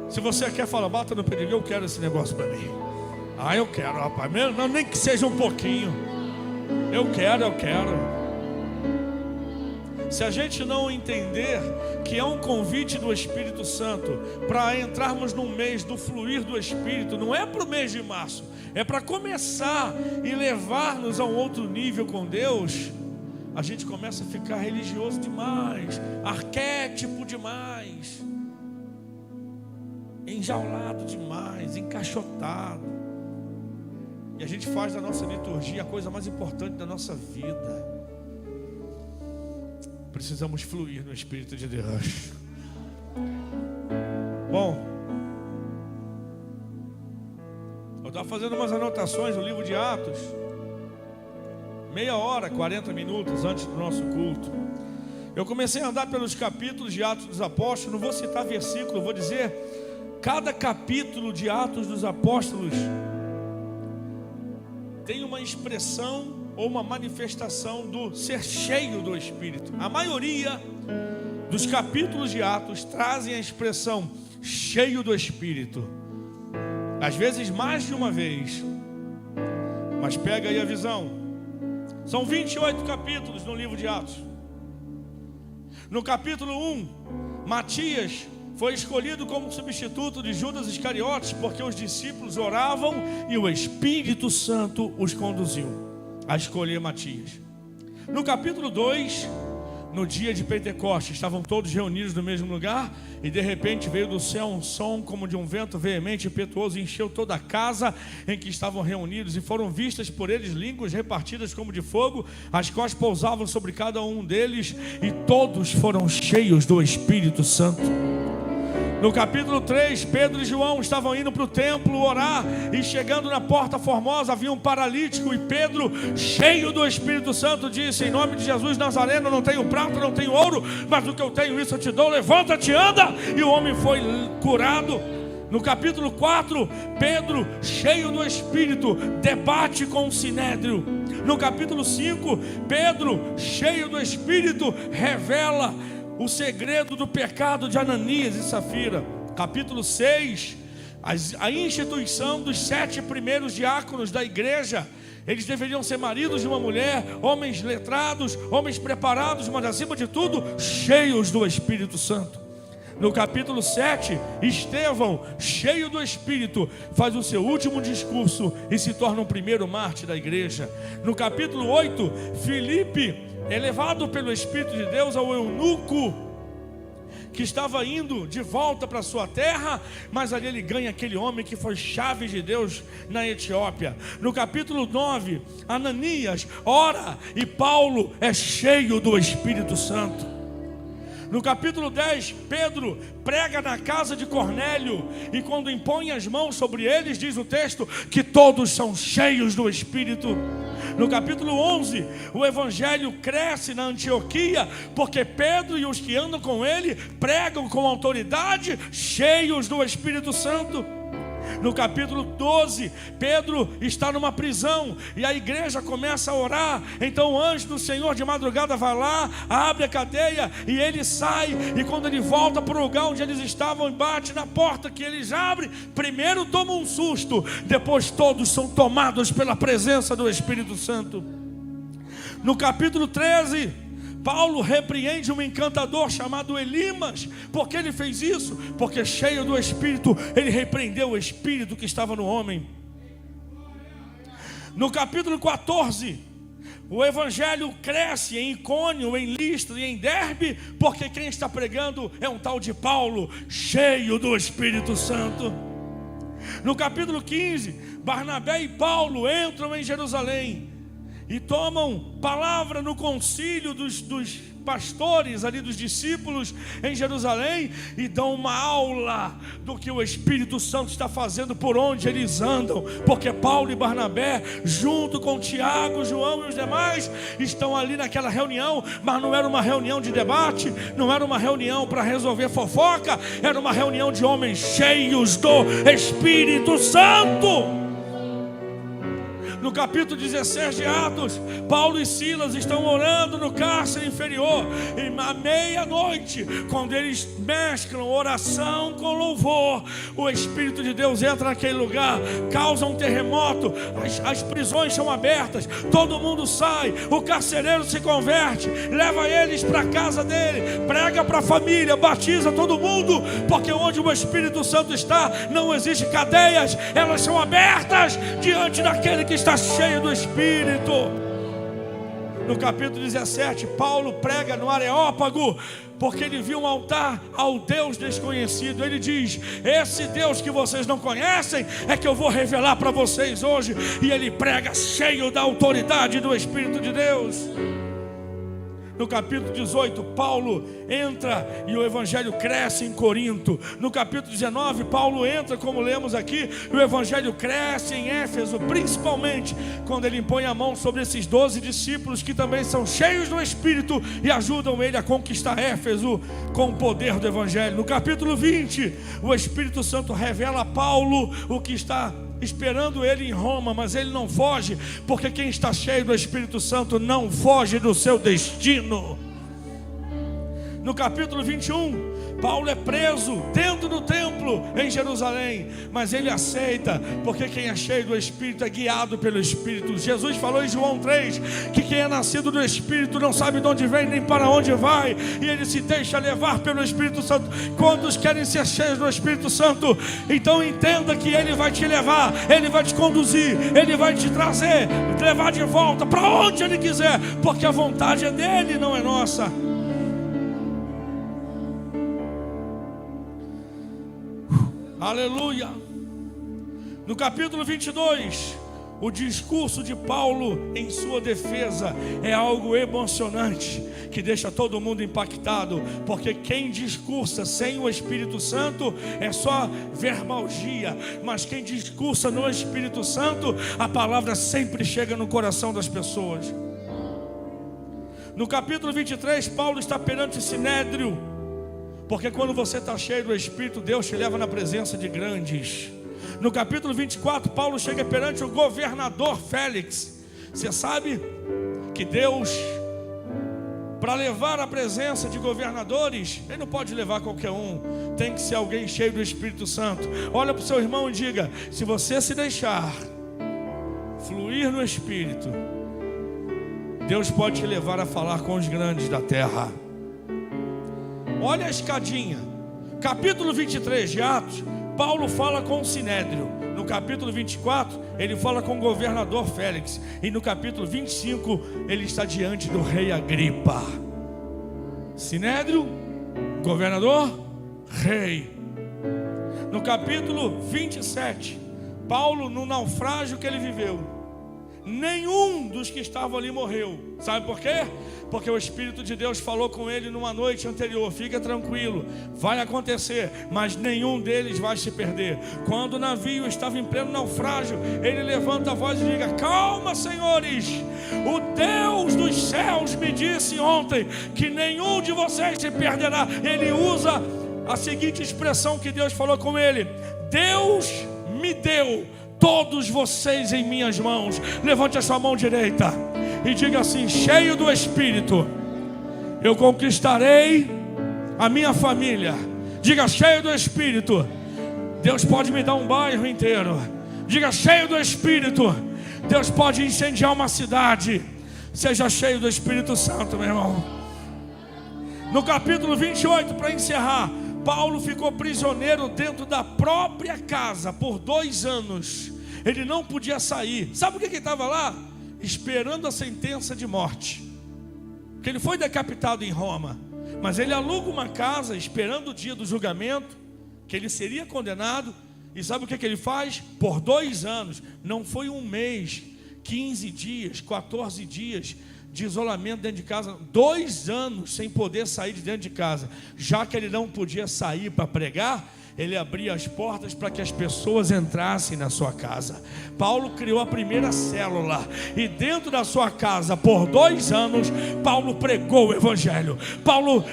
Se você quer, fala, bata no peito: eu quero esse negócio para mim. Ah, eu quero, rapaz, não, nem que seja um pouquinho. Eu quero. Se a gente não entender que é um convite do Espírito Santo para entrarmos num mês do fluir do Espírito, não é para o mês de março, é para começar e levar-nos a um outro nível com Deus, a gente começa a ficar religioso demais, arquétipo demais, enjaulado demais, encaixotado. E a gente faz da nossa liturgia a coisa mais importante da nossa vida. Precisamos fluir no Espírito de Deus. Bom, eu estava fazendo umas anotações no livro de Atos, meia hora, 40 minutos antes do nosso culto. Eu comecei a andar pelos capítulos de Atos dos Apóstolos. Não vou citar versículo, vou dizer: cada capítulo de Atos dos Apóstolos tem uma expressão ou uma manifestação do ser cheio do Espírito. A maioria dos capítulos de Atos trazem a expressão cheio do Espírito, às vezes mais de uma vez. Mas pega aí a visão. São 28 capítulos no livro de Atos. No capítulo 1, Matias foi escolhido como substituto de Judas Iscariotes, porque os discípulos oravam e o Espírito Santo os conduziu a escolher Matias. No capítulo 2, no dia de Pentecostes, estavam todos reunidos no mesmo lugar, e de repente veio do céu um som como de um vento veemente e impetuoso, e encheu toda a casa em que estavam reunidos, e foram vistas por eles línguas repartidas como de fogo, as quais pousavam sobre cada um deles, e todos foram cheios do Espírito Santo. No capítulo 3, Pedro e João estavam indo para o templo orar, e chegando na porta formosa havia um paralítico, e Pedro, cheio do Espírito Santo, disse: em nome de Jesus Nazareno, não tenho prata, não tenho ouro, mas o que eu tenho isso eu te dou, levanta-te, anda. E o homem foi curado. No capítulo 4, Pedro, cheio do Espírito, debate com o Sinédrio. No capítulo 5, Pedro, cheio do Espírito, revela o segredo do pecado de Ananias e Safira. Capítulo 6, a instituição dos 7 primeiros diáconos da igreja. Eles deveriam ser maridos de uma mulher, homens letrados, homens preparados, mas acima de tudo, cheios do Espírito Santo. No capítulo 7, Estevão, cheio do Espírito, faz o seu último discurso e se torna o primeiro mártir da igreja. No capítulo 8, Filipe é levado pelo Espírito de Deus ao eunuco, que estava indo de volta para sua terra, mas ali ele ganha aquele homem que foi chave de Deus na Etiópia. No capítulo 9, Ananias ora e Paulo é cheio do Espírito Santo. No capítulo 10, Pedro prega na casa de Cornélio, e quando impõe as mãos sobre eles, diz o texto, que todos são cheios do Espírito. No capítulo 11, o evangelho cresce na Antioquia, porque Pedro e os que andam com ele pregam com autoridade, cheios do Espírito Santo. No capítulo 12, Pedro está numa prisão e a igreja começa a orar. Então o anjo do Senhor de madrugada vai lá, abre a cadeia e ele sai. E quando ele volta para o lugar onde eles estavam e bate na porta que eles abrem, primeiro toma um susto, depois todos são tomados pela presença do Espírito Santo. No capítulo 13, Paulo repreende um encantador chamado Elimas. Por que ele fez isso? Porque cheio do Espírito, ele repreendeu o espírito que estava no homem. No capítulo 14, o evangelho cresce em Icônio, em Listra e em Derbe, porque quem está pregando é um tal de Paulo, cheio do Espírito Santo. No capítulo 15, Barnabé e Paulo entram em Jerusalém e tomam palavra no concílio dos pastores ali, dos discípulos em Jerusalém, e dão uma aula do que o Espírito Santo está fazendo por onde eles andam, porque Paulo e Barnabé, junto com Tiago, João e os demais, estão ali naquela reunião, mas não era uma reunião de debate, não era uma reunião para resolver fofoca, era uma reunião de homens cheios do Espírito Santo. No capítulo 16 de Atos, Paulo e Silas estão orando no cárcere inferior, e à meia-noite, quando eles mesclam oração com louvor, o Espírito de Deus entra naquele lugar, causa um terremoto, as prisões são abertas, todo mundo sai, o carcereiro se converte, leva eles para a casa dele, prega para a família, batiza todo mundo, porque onde o Espírito Santo está, não existe cadeias, elas são abertas diante daquele que está cheio do Espírito. No capítulo 17, Paulo prega no Areópago, porque ele viu um altar ao Deus desconhecido. Ele diz: esse Deus que vocês não conhecem é que eu vou revelar para vocês hoje. E ele prega cheio da autoridade do Espírito de Deus. No capítulo 18, Paulo entra e o evangelho cresce em Corinto. No capítulo 19, Paulo entra, como lemos aqui, e o evangelho cresce em Éfeso, principalmente quando ele impõe a mão sobre esses 12 discípulos que também são cheios do Espírito e ajudam ele a conquistar Éfeso com o poder do evangelho. No capítulo 20, o Espírito Santo revela a Paulo o que está esperando ele em Roma, mas ele não foge, porque quem está cheio do Espírito Santo não foge do seu destino. No capítulo 21, Paulo é preso dentro do templo em Jerusalém, mas ele aceita, porque quem é cheio do Espírito é guiado pelo Espírito. Jesus falou em João 3, que quem é nascido do Espírito não sabe de onde vem nem para onde vai, e ele se deixa levar pelo Espírito Santo. Quantos querem ser cheios do Espírito Santo? Então entenda que ele vai te levar, ele vai te conduzir, ele vai te trazer, levar de volta para onde ele quiser, porque a vontade é dele, não é nossa. Aleluia. No capítulo 22, o discurso de Paulo em sua defesa é algo emocionante, que deixa todo mundo impactado, porque quem discursa sem o Espírito Santo é só verbalgia, mas quem discursa no Espírito Santo, a palavra sempre chega no coração das pessoas. No capítulo 23, Paulo está perante o Sinédrio, porque quando você está cheio do Espírito, Deus te leva na presença de grandes. No capítulo 24, Paulo chega perante o governador Félix. Você sabe que Deus, para levar a presença de governadores, ele não pode levar qualquer um, tem que ser alguém cheio do Espírito Santo. Olha para o seu irmão e diga: se você se deixar fluir no Espírito, Deus pode te levar a falar com os grandes da terra. Olha a escadinha. Capítulo 23 de Atos, Paulo fala com o Sinédrio. No capítulo 24, ele fala com o governador Félix. E no capítulo 25, ele está diante do rei Agripa. Sinédrio, governador, rei. No capítulo 27, Paulo, no naufrágio que ele viveu, nenhum dos que estavam ali morreu. Sabe por quê? Porque o Espírito de Deus falou com ele numa noite anterior: fica tranquilo, vai acontecer, mas nenhum deles vai se perder. Quando o navio estava em pleno naufrágio, ele levanta a voz e diga: calma, senhores, o Deus dos céus me disse ontem que nenhum de vocês se perderá. Ele usa a seguinte expressão que Deus falou com ele: Deus me deu todos vocês em minhas mãos. Levante a sua mão direita e diga assim: cheio do Espírito, eu conquistarei a minha família. Diga: cheio do Espírito, Deus pode me dar um bairro inteiro. Diga: cheio do Espírito, Deus pode incendiar uma cidade. Seja cheio do Espírito Santo, meu irmão. No capítulo 28, para encerrar, Paulo ficou prisioneiro dentro da própria casa por 2 anos. Ele não podia sair. Sabe por que ele estava lá? Esperando a sentença de morte. Porque ele foi decapitado em Roma. Mas ele aluga uma casa esperando o dia do julgamento, que ele seria condenado. E sabe o que ele faz? Por 2 anos, não foi 1 mês, 15 dias, 14 dias de isolamento dentro de casa, 2 anos sem poder sair de dentro de casa. Já que ele não podia sair para pregar, ele abria as portas para que as pessoas entrassem na sua casa. Paulo criou a primeira célula, e dentro da sua casa, por 2 anos, Paulo pregou o Evangelho. Paulo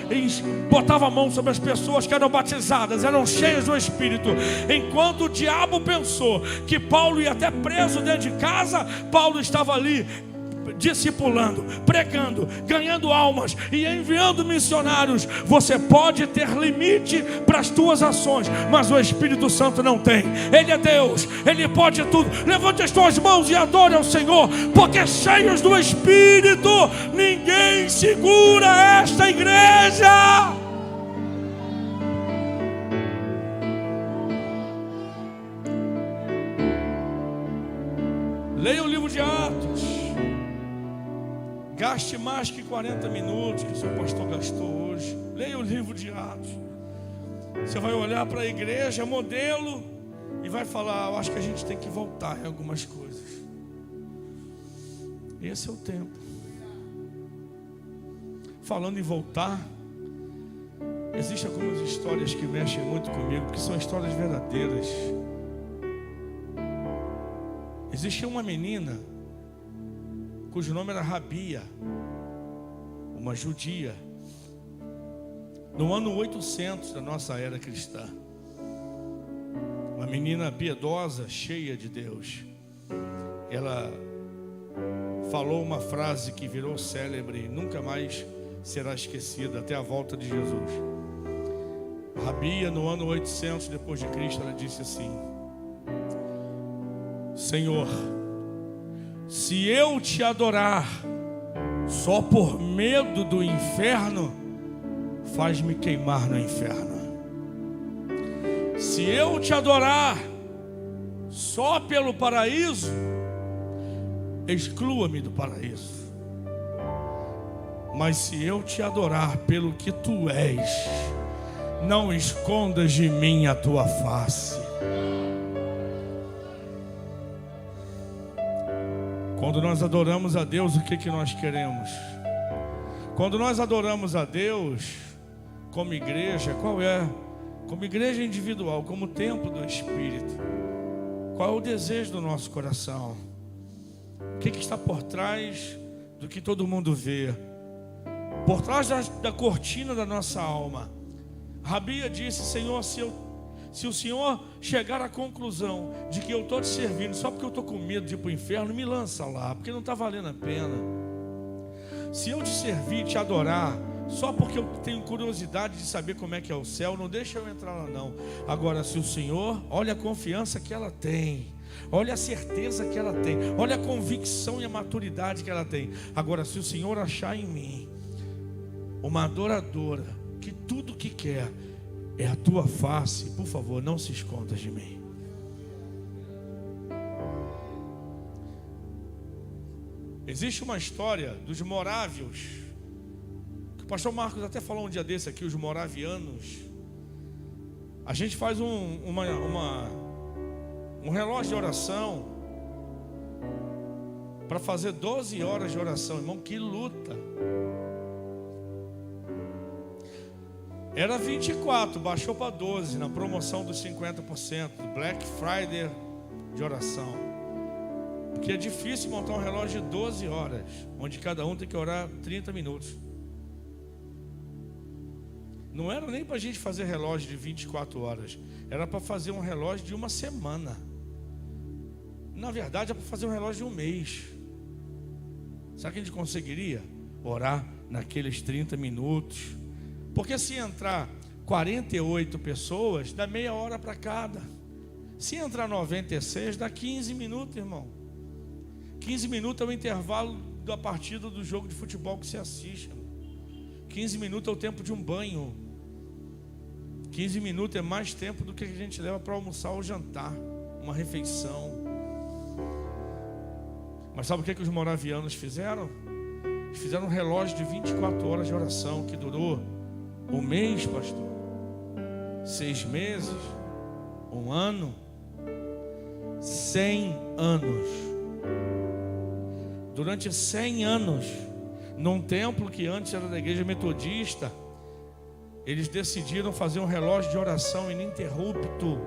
botava a mão sobre as pessoas que eram batizadas, eram cheias do Espírito. Enquanto o diabo pensou que Paulo ia até preso dentro de casa, Paulo estava ali discipulando, pregando, ganhando almas e enviando missionários. Você pode ter limite para as tuas ações, mas o Espírito Santo não tem. Ele é Deus, Ele pode tudo. Levante as tuas mãos e adore ao Senhor, porque cheios do Espírito, ninguém segura esta igreja. Leia o livro de Atos. Gaste mais que 40 minutos que o seu pastor gastou hoje. Leia o livro de Atos. Você vai olhar para a igreja modelo e vai falar: eu acho que a gente tem que voltar em algumas coisas. Esse é o tempo. Falando em voltar, existem algumas histórias que mexem muito comigo, porque são histórias verdadeiras. Existia uma menina cujo nome era Rabia, uma judia, no ano 800 da nossa era cristã. Uma menina piedosa, cheia de Deus. Ela falou uma frase que virou célebre e nunca mais será esquecida até a volta de Jesus. Rabia, no ano 800 depois de Cristo, ela disse assim: Senhor, se eu te adorar só por medo do inferno, faz-me queimar no inferno. Se eu te adorar só pelo paraíso, exclua-me do paraíso. Mas se eu te adorar pelo que tu és, não escondas de mim a tua face. Quando nós adoramos a Deus, o que nós queremos? Quando nós adoramos a Deus como igreja, qual é? Como igreja individual, como templo do Espírito, qual é o desejo do nosso coração? O que está por trás do que todo mundo vê? Por trás da cortina da nossa alma. Rabia disse: Senhor, se o Senhor chegar à conclusão de que eu estou te servindo só porque eu estou com medo de ir para o inferno, me lança lá, porque não está valendo a pena. Se eu te servir, te adorar, só porque eu tenho curiosidade de saber como é que é o céu, não deixa eu entrar lá não. Agora, se o Senhor, olha a confiança que ela tem, olha a certeza que ela tem, olha a convicção e a maturidade que ela tem. Agora, se o Senhor achar em mim uma adoradora que tudo que quer é a tua face, por favor, não se esconda de mim. Existe uma história dos morávios, que o pastor Marcos até falou um dia desse aqui, os moravianos. A gente faz um relógio de oração para fazer 12 horas de oração, irmão, que luta. Era 24, baixou para 12 na promoção dos 50%, Black Friday de oração. Porque é difícil montar um relógio de 12 horas, onde cada um tem que orar 30 minutos. Não era nem para a gente fazer relógio de 24 horas. Era para fazer um relógio de uma semana. Na verdade, é para fazer um relógio de um mês. Será que a gente conseguiria orar naqueles 30 minutos? Porque se entrar 48 pessoas, dá meia hora para cada. Se entrar 96, dá 15 minutos, irmão. 15 minutos é o intervalo da partida do jogo de futebol que você assiste. 15 minutos é o tempo de um banho. 15 minutos é mais tempo do que a gente leva para almoçar ou jantar, uma refeição. Mas sabe o que os moravianos fizeram? Eles fizeram um relógio de 24 horas de oração, que durou um mês, pastor, 6 meses, um ano, 100 anos. Durante 100 anos, num templo que antes era da igreja metodista, eles decidiram fazer um relógio de oração ininterrupto.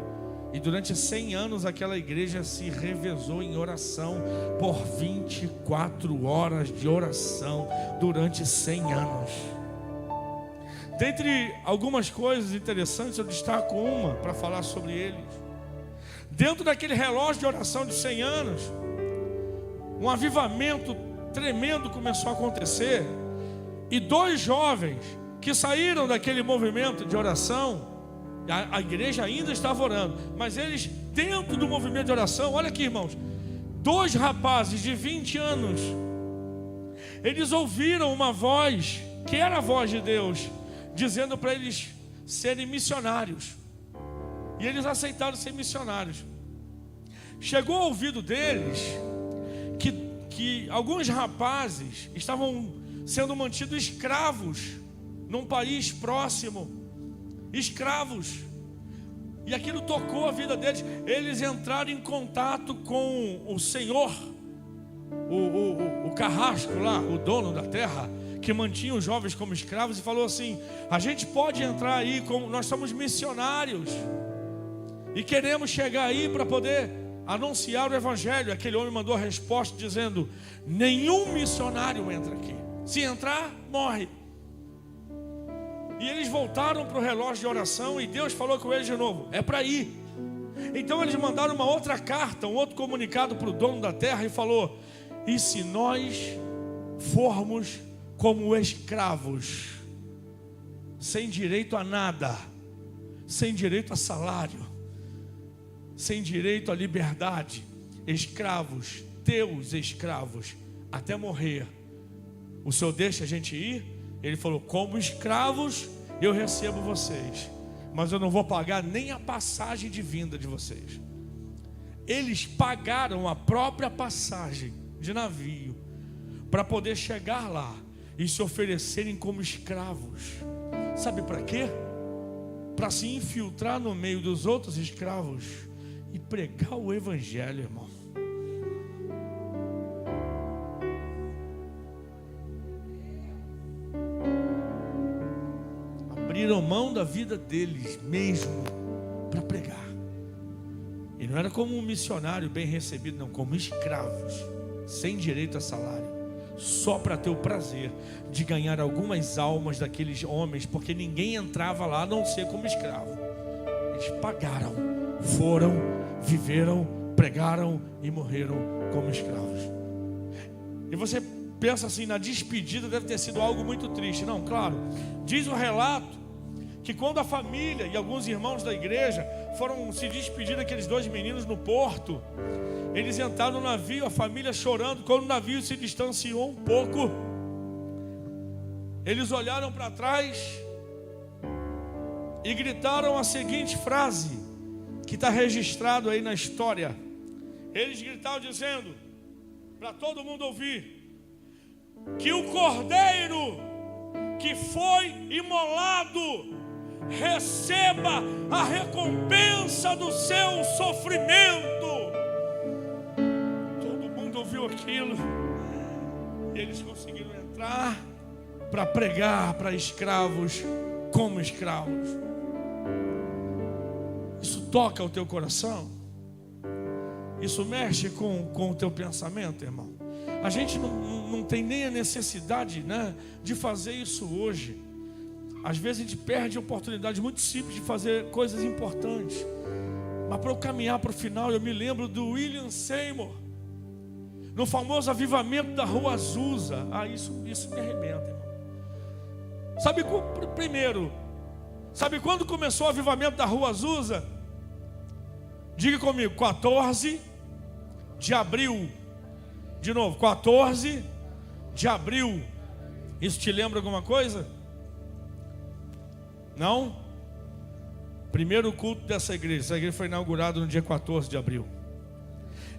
E durante 100 anos aquela igreja se revezou em oração por 24 horas de oração durante 100 anos. Dentre algumas coisas interessantes, eu destaco uma para falar sobre eles. Dentro daquele relógio de oração de 100 anos, um avivamento tremendo começou a acontecer. E 2 jovens que saíram daquele movimento de oração, a igreja ainda estava orando, mas eles dentro do movimento de oração, olha aqui, irmãos, 2 rapazes de 20 anos, eles ouviram uma voz, que era a voz de Deus, dizendo para eles serem missionários, e eles aceitaram ser missionários. Chegou ao ouvido deles que alguns rapazes estavam sendo mantidos escravos num país próximo, escravos, e aquilo tocou a vida deles. Eles entraram em contato com o Senhor, o carrasco lá, o dono da terra, que mantinha os jovens como escravos, e falou assim: a gente pode entrar aí, nós somos missionários e queremos chegar aí para poder anunciar o evangelho. Aquele homem mandou a resposta dizendo: nenhum missionário entra aqui, se entrar, morre. E eles voltaram para o relógio de oração, e Deus falou com eles de novo: é para ir. Então eles mandaram uma outra carta, um outro comunicado para o dono da terra, e falou: e se nós formos como escravos, sem direito a nada, sem direito a salário, sem direito à liberdade, escravos, teus escravos, até morrer, o Senhor deixa a gente ir? Ele falou: como escravos eu recebo vocês, mas eu não vou pagar nem a passagem de vinda de vocês. Eles pagaram a própria passagem de navio para poder chegar lá e se oferecerem como escravos. Sabe para quê? Para se infiltrar no meio dos outros escravos e pregar o evangelho, irmão. Abriram mão da vida deles mesmo para pregar. E não era como um missionário bem recebido, não, como escravos, sem direito a salário, só para ter o prazer de ganhar algumas almas daqueles homens, porque ninguém entrava lá a não ser como escravo. Eles pagaram, foram, viveram, pregaram e morreram como escravos. E você pensa assim, na despedida deve ter sido algo muito triste. Não, claro, diz o relato que quando a família e alguns irmãos da igreja foram se despedir daqueles 2 meninos no porto, eles entraram no navio, a família chorando. Quando o navio se distanciou um pouco, eles olharam para trás e gritaram a seguinte frase, que está registrado aí na história. Eles gritaram dizendo, para todo mundo ouvir, que o cordeiro que foi imolado receba a recompensa do seu sofrimento. Todo mundo ouviu aquilo e eles conseguiram entrar para pregar para escravos como escravos. Isso toca o teu coração? Isso mexe com o teu pensamento, irmão? A gente não tem nem a necessidade, né, de fazer isso hoje. Às vezes a gente perde oportunidades muito simples de fazer coisas importantes. Mas para eu caminhar para o final, eu me lembro do William Seymour, no famoso avivamento da Rua Azusa. Isso me arrebenta, irmão. Sabe quando começou o avivamento da Rua Azusa? Diga comigo, 14 de abril. De novo, 14 de abril. Isso te lembra alguma coisa? Não? Primeiro culto dessa igreja. Essa igreja foi inaugurada no dia 14 de abril.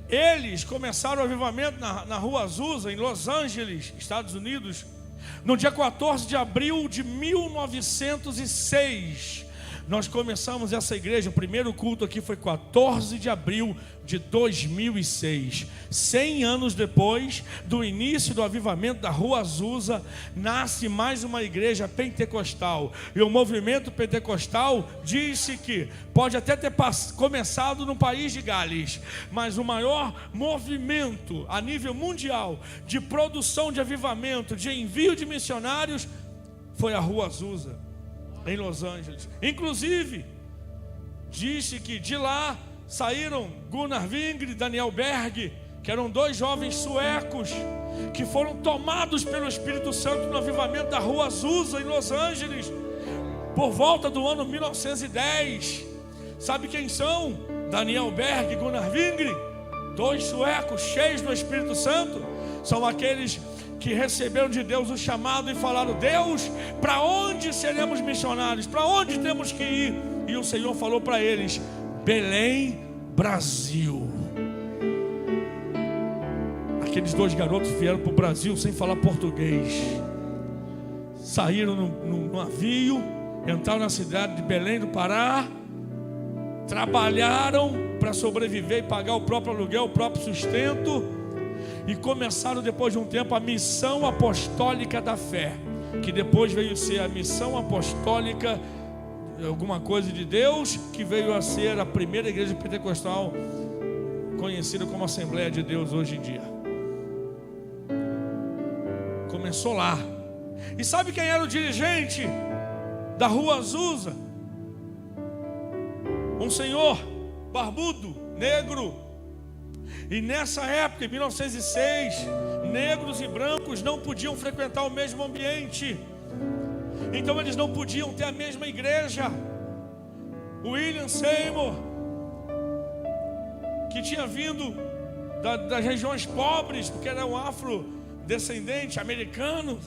Eles começaram o avivamento na Rua Azusa, em Los Angeles, Estados Unidos, no dia 14 de abril de 1906. Nós começamos essa igreja, o primeiro culto aqui foi 14 de abril de 2006. 100 anos depois do início do avivamento da Rua Azusa, nasce mais uma igreja pentecostal. E o movimento pentecostal disse que pode até ter começado no país de Gales, mas o maior movimento a nível mundial de produção de avivamento, de envio de missionários, foi a Rua Azusa, em Los Angeles. Inclusive, disse que de lá saíram Gunnar Wingre e Daniel Berg, que eram dois jovens suecos que foram tomados pelo Espírito Santo no avivamento da Rua Azusa, em Los Angeles, por volta do ano 1910. Sabe quem são? Daniel Berg e Gunnar Wingre, dois suecos cheios do Espírito Santo. São aqueles que receberam de Deus o chamado e falaram: Deus, para onde seremos missionários? Para onde temos que ir? E o Senhor falou para eles: Belém, Brasil. Aqueles dois garotos vieram para o Brasil sem falar português. Saíram no navio, entraram na cidade de Belém do Pará, trabalharam para sobreviver e pagar o próprio aluguel, o próprio sustento. E começaram depois de um tempo a missão apostólica da fé, que depois veio a ser a missão apostólica, alguma coisa de Deus, que veio a ser a primeira igreja pentecostal conhecida como Assembleia de Deus hoje em dia. Começou lá. E sabe quem era o dirigente da Rua Azusa? Um senhor barbudo, negro. E nessa época, em 1906, negros e brancos não podiam frequentar o mesmo ambiente. Então eles não podiam ter a mesma igreja. O William Seymour, que tinha vindo das regiões pobres, porque era um afrodescendente americano,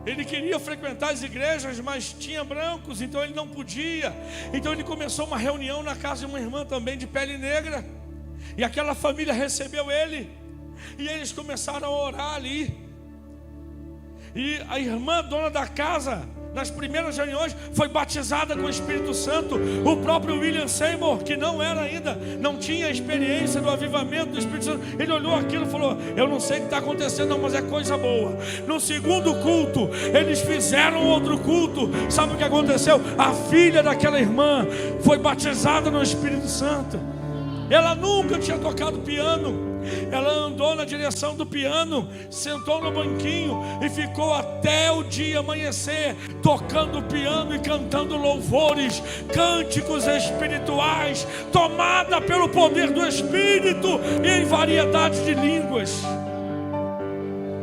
ele queria frequentar as igrejas, mas tinha brancos, então ele não podia. Então ele começou uma reunião na casa de uma irmã também de pele negra, e aquela família recebeu ele, e eles começaram a orar ali. E a irmã dona da casa, nas primeiras reuniões, foi batizada com o Espírito Santo. O próprio William Seymour, que não tinha experiência do avivamento do Espírito Santo, ele olhou aquilo e falou: eu não sei o que está acontecendo não, mas é coisa boa. No segundo culto, eles fizeram outro culto. Sabe o que aconteceu? A filha daquela irmã foi batizada no Espírito Santo. Ela nunca tinha tocado piano. Ela andou na direção do piano, sentou no banquinho e ficou até o dia amanhecer, tocando piano e cantando louvores, cânticos espirituais, tomada pelo poder do Espírito e em variedade de línguas.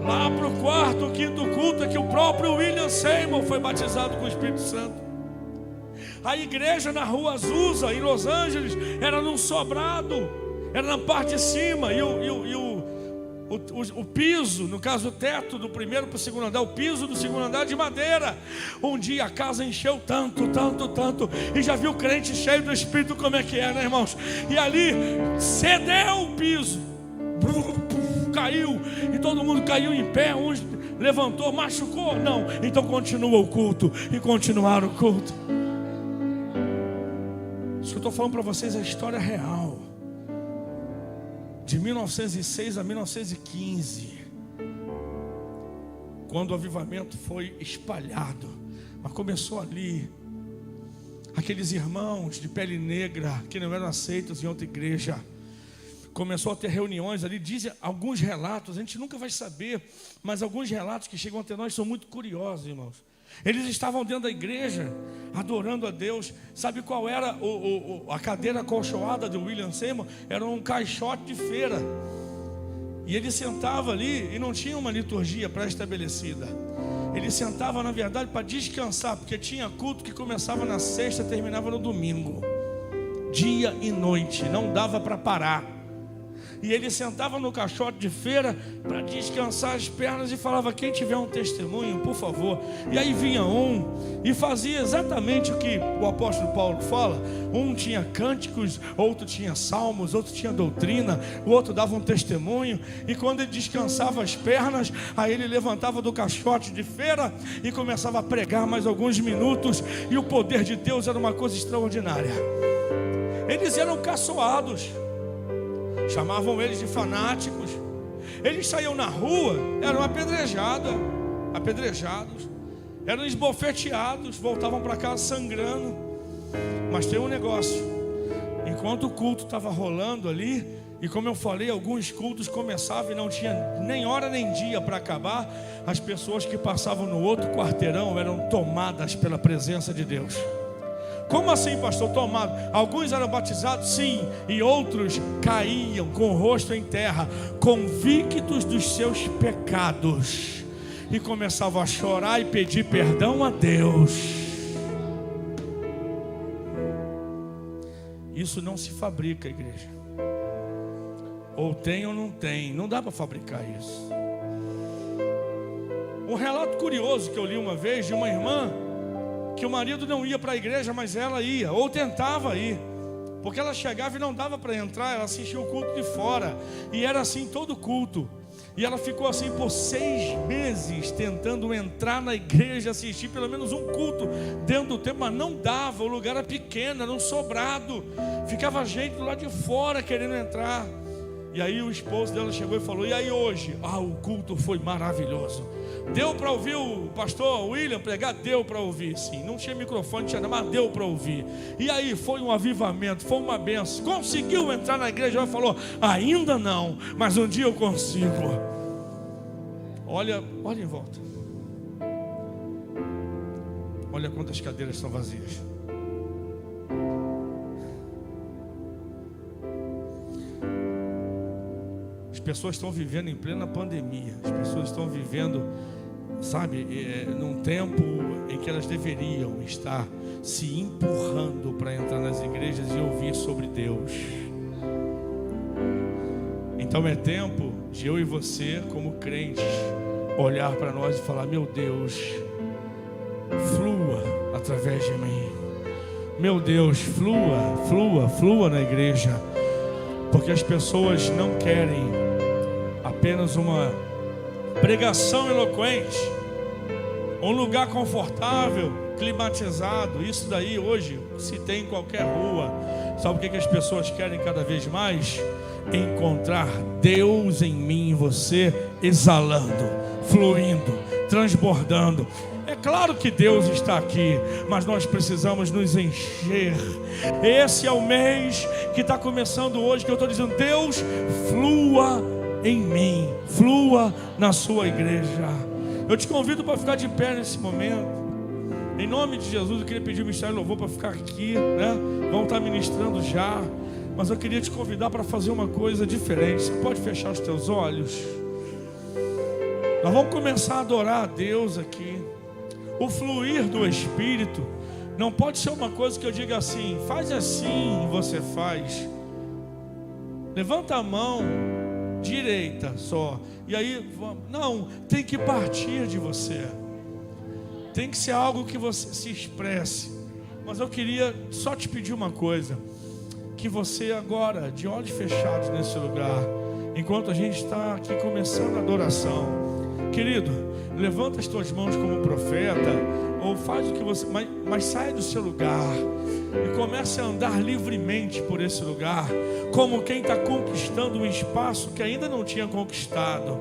Lá para o quarto, quinto culto é que o próprio William Seymour foi batizado com o Espírito Santo. A igreja na Rua Azusa, em Los Angeles, era num sobrado, era na parte de cima, e o piso, no caso o teto do primeiro para o segundo andar, o piso do segundo andar de madeira. Um dia a casa encheu tanto, e já viu o crente cheio do Espírito como é que é, né, irmãos? E ali cedeu o piso, caiu, e todo mundo caiu em pé. Uns levantou, machucou? Não. Então continua o culto, e continuaram o culto. Isso que eu estou falando para vocês é a história real, de 1906 a 1915, quando o avivamento foi espalhado. Mas começou ali. Aqueles irmãos de pele negra que não eram aceitos em outra igreja começou a ter reuniões ali. Dizem alguns relatos, a gente nunca vai saber, mas alguns relatos que chegam até nós são muito curiosos, irmãos. Eles estavam dentro da igreja, adorando a Deus. Sabe qual era a cadeira acolchoada de William Seymour? Era um caixote de feira. E ele sentava ali e não tinha uma liturgia pré-estabelecida. Ele sentava, na verdade, para descansar, porque tinha culto que começava na sexta e terminava no domingo. Dia e noite, não dava para parar. E ele sentava no caixote de feira para descansar as pernas e falava: quem tiver um testemunho, por favor. E aí vinha um e fazia exatamente o que o apóstolo Paulo fala. Um tinha cânticos, outro tinha salmos, outro tinha doutrina, o outro dava um testemunho. E quando ele descansava as pernas, aí ele levantava do caixote de feira e começava a pregar mais alguns minutos. E o poder de Deus era uma coisa extraordinária. Eles eram caçoados, chamavam eles de fanáticos. Eles saíam na rua, eram apedrejados, eram esbofeteados, voltavam para casa sangrando. Mas tem um negócio: enquanto o culto estava rolando ali, e como eu falei, alguns cultos começavam e não tinha nem hora nem dia para acabar, as pessoas que passavam no outro quarteirão eram tomadas pela presença de Deus. Como assim, pastor? Tomado. Alguns eram batizados, sim, e outros caíam com o rosto em terra, convictos dos seus pecados, e começavam a chorar e pedir perdão a Deus. Isso não se fabrica, igreja. Ou tem ou não tem. Não dá para fabricar isso. Um relato curioso que eu li uma vez de uma irmã, que o marido não ia para a igreja, mas ela ia, ou tentava ir, porque ela chegava e não dava para entrar, ela assistia o culto de fora, e era assim todo culto. E ela ficou assim por 6 meses tentando entrar na igreja, assistir pelo menos um culto dentro do templo, mas não dava, o lugar era pequeno, era um sobrado, ficava gente do lado de fora querendo entrar. E aí o esposo dela chegou e falou: e aí hoje? O culto foi maravilhoso. Deu para ouvir o pastor William pregar? Deu para ouvir, sim. Não tinha microfone, não tinha nada, mas deu para ouvir. E aí foi um avivamento, foi uma bênção. Conseguiu entrar na igreja? Ela falou: ainda não, mas um dia eu consigo. Olha em volta. Olha quantas cadeiras estão vazias. As pessoas estão vivendo em plena pandemia. As pessoas estão vivendo, num tempo em que elas deveriam estar se empurrando para entrar nas igrejas e ouvir sobre Deus. Então é tempo de eu e você, como crentes, olhar para nós e falar: meu Deus, flua através de mim. Meu Deus, flua na igreja. Porque as pessoas não querem apenas uma pregação eloquente, um lugar confortável, climatizado. Isso daí hoje se tem em qualquer rua. Sabe o que as pessoas querem cada vez mais? Encontrar Deus em mim e você, exalando, fluindo, transbordando. É claro que Deus está aqui, mas nós precisamos nos encher. Esse é o mês que está começando hoje, que eu estou dizendo: Deus, flua em mim, flua na sua igreja. Eu te convido para ficar de pé nesse momento. Em nome de Jesus, eu queria pedir o Ministério de Louvor para ficar aqui, Vão estar ministrando já, mas eu queria te convidar para fazer uma coisa diferente. Você pode fechar os teus olhos? Nós vamos começar a adorar a Deus aqui. O fluir do Espírito não pode ser uma coisa que eu diga assim: faz assim e você faz. Levanta a mão direita só, e aí, não, tem que partir de você. Tem que ser algo que você se expresse. Mas eu queria só te pedir uma coisa: que você agora, de olhos fechados nesse lugar, enquanto a gente está aqui começando a adoração, querido, levanta as tuas mãos como profeta, ou faz o que você, mas sai do seu lugar e comece a andar livremente por esse lugar, como quem está conquistando um espaço que ainda não tinha conquistado.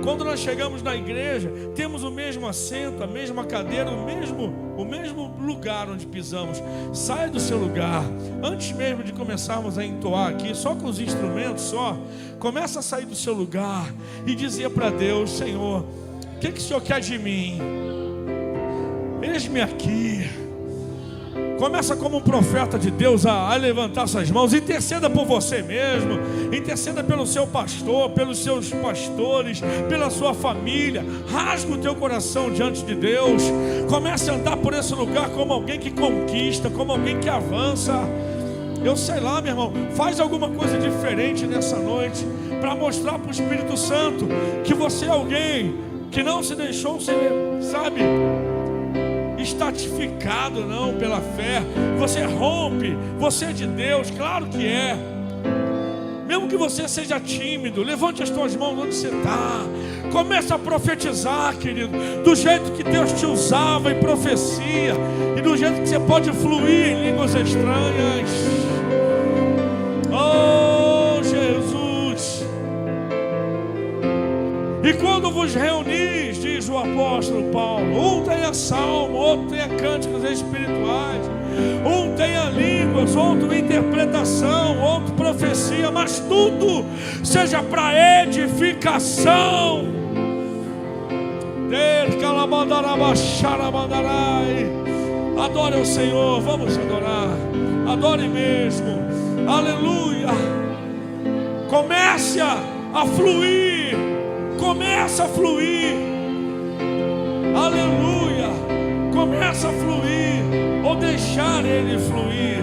Quando nós chegamos na igreja, temos o mesmo assento, a mesma cadeira, o mesmo lugar onde pisamos. Sai do seu lugar. Antes mesmo de começarmos a entoar aqui, só com os instrumentos, começa a sair do seu lugar e dizer para Deus: Senhor, o que o Senhor quer de mim? Eis-me aqui. Começa como um profeta de Deus a levantar suas mãos. Interceda por você mesmo. Interceda pelo seu pastor, pelos seus pastores, pela sua família. Rasga o teu coração diante de Deus. Comece a andar por esse lugar como alguém que conquista, como alguém que avança. Eu sei lá, meu irmão, faz alguma coisa diferente nessa noite, para mostrar para o Espírito Santo que você é alguém que não se deixou ser, sabe, estatificado não pela fé. Você rompe, você é de Deus, claro que é. Mesmo que você seja tímido, levante as tuas mãos onde você está. Comece a profetizar, querido, do jeito que Deus te usava em profecia, e do jeito que você pode fluir em línguas estranhas. Oh, Jesus! E quando vos reunis, diz o apóstolo Paulo, um tenha salmo, outro tenha cânticos espirituais, um tenha línguas, outro interpretação, outro profecia, mas tudo seja para edificação. Adore ao Senhor, vamos adorar, adore mesmo, aleluia. Comece a fluir, começa a fluir, aleluia. Começa a fluir, ou deixar ele fluir.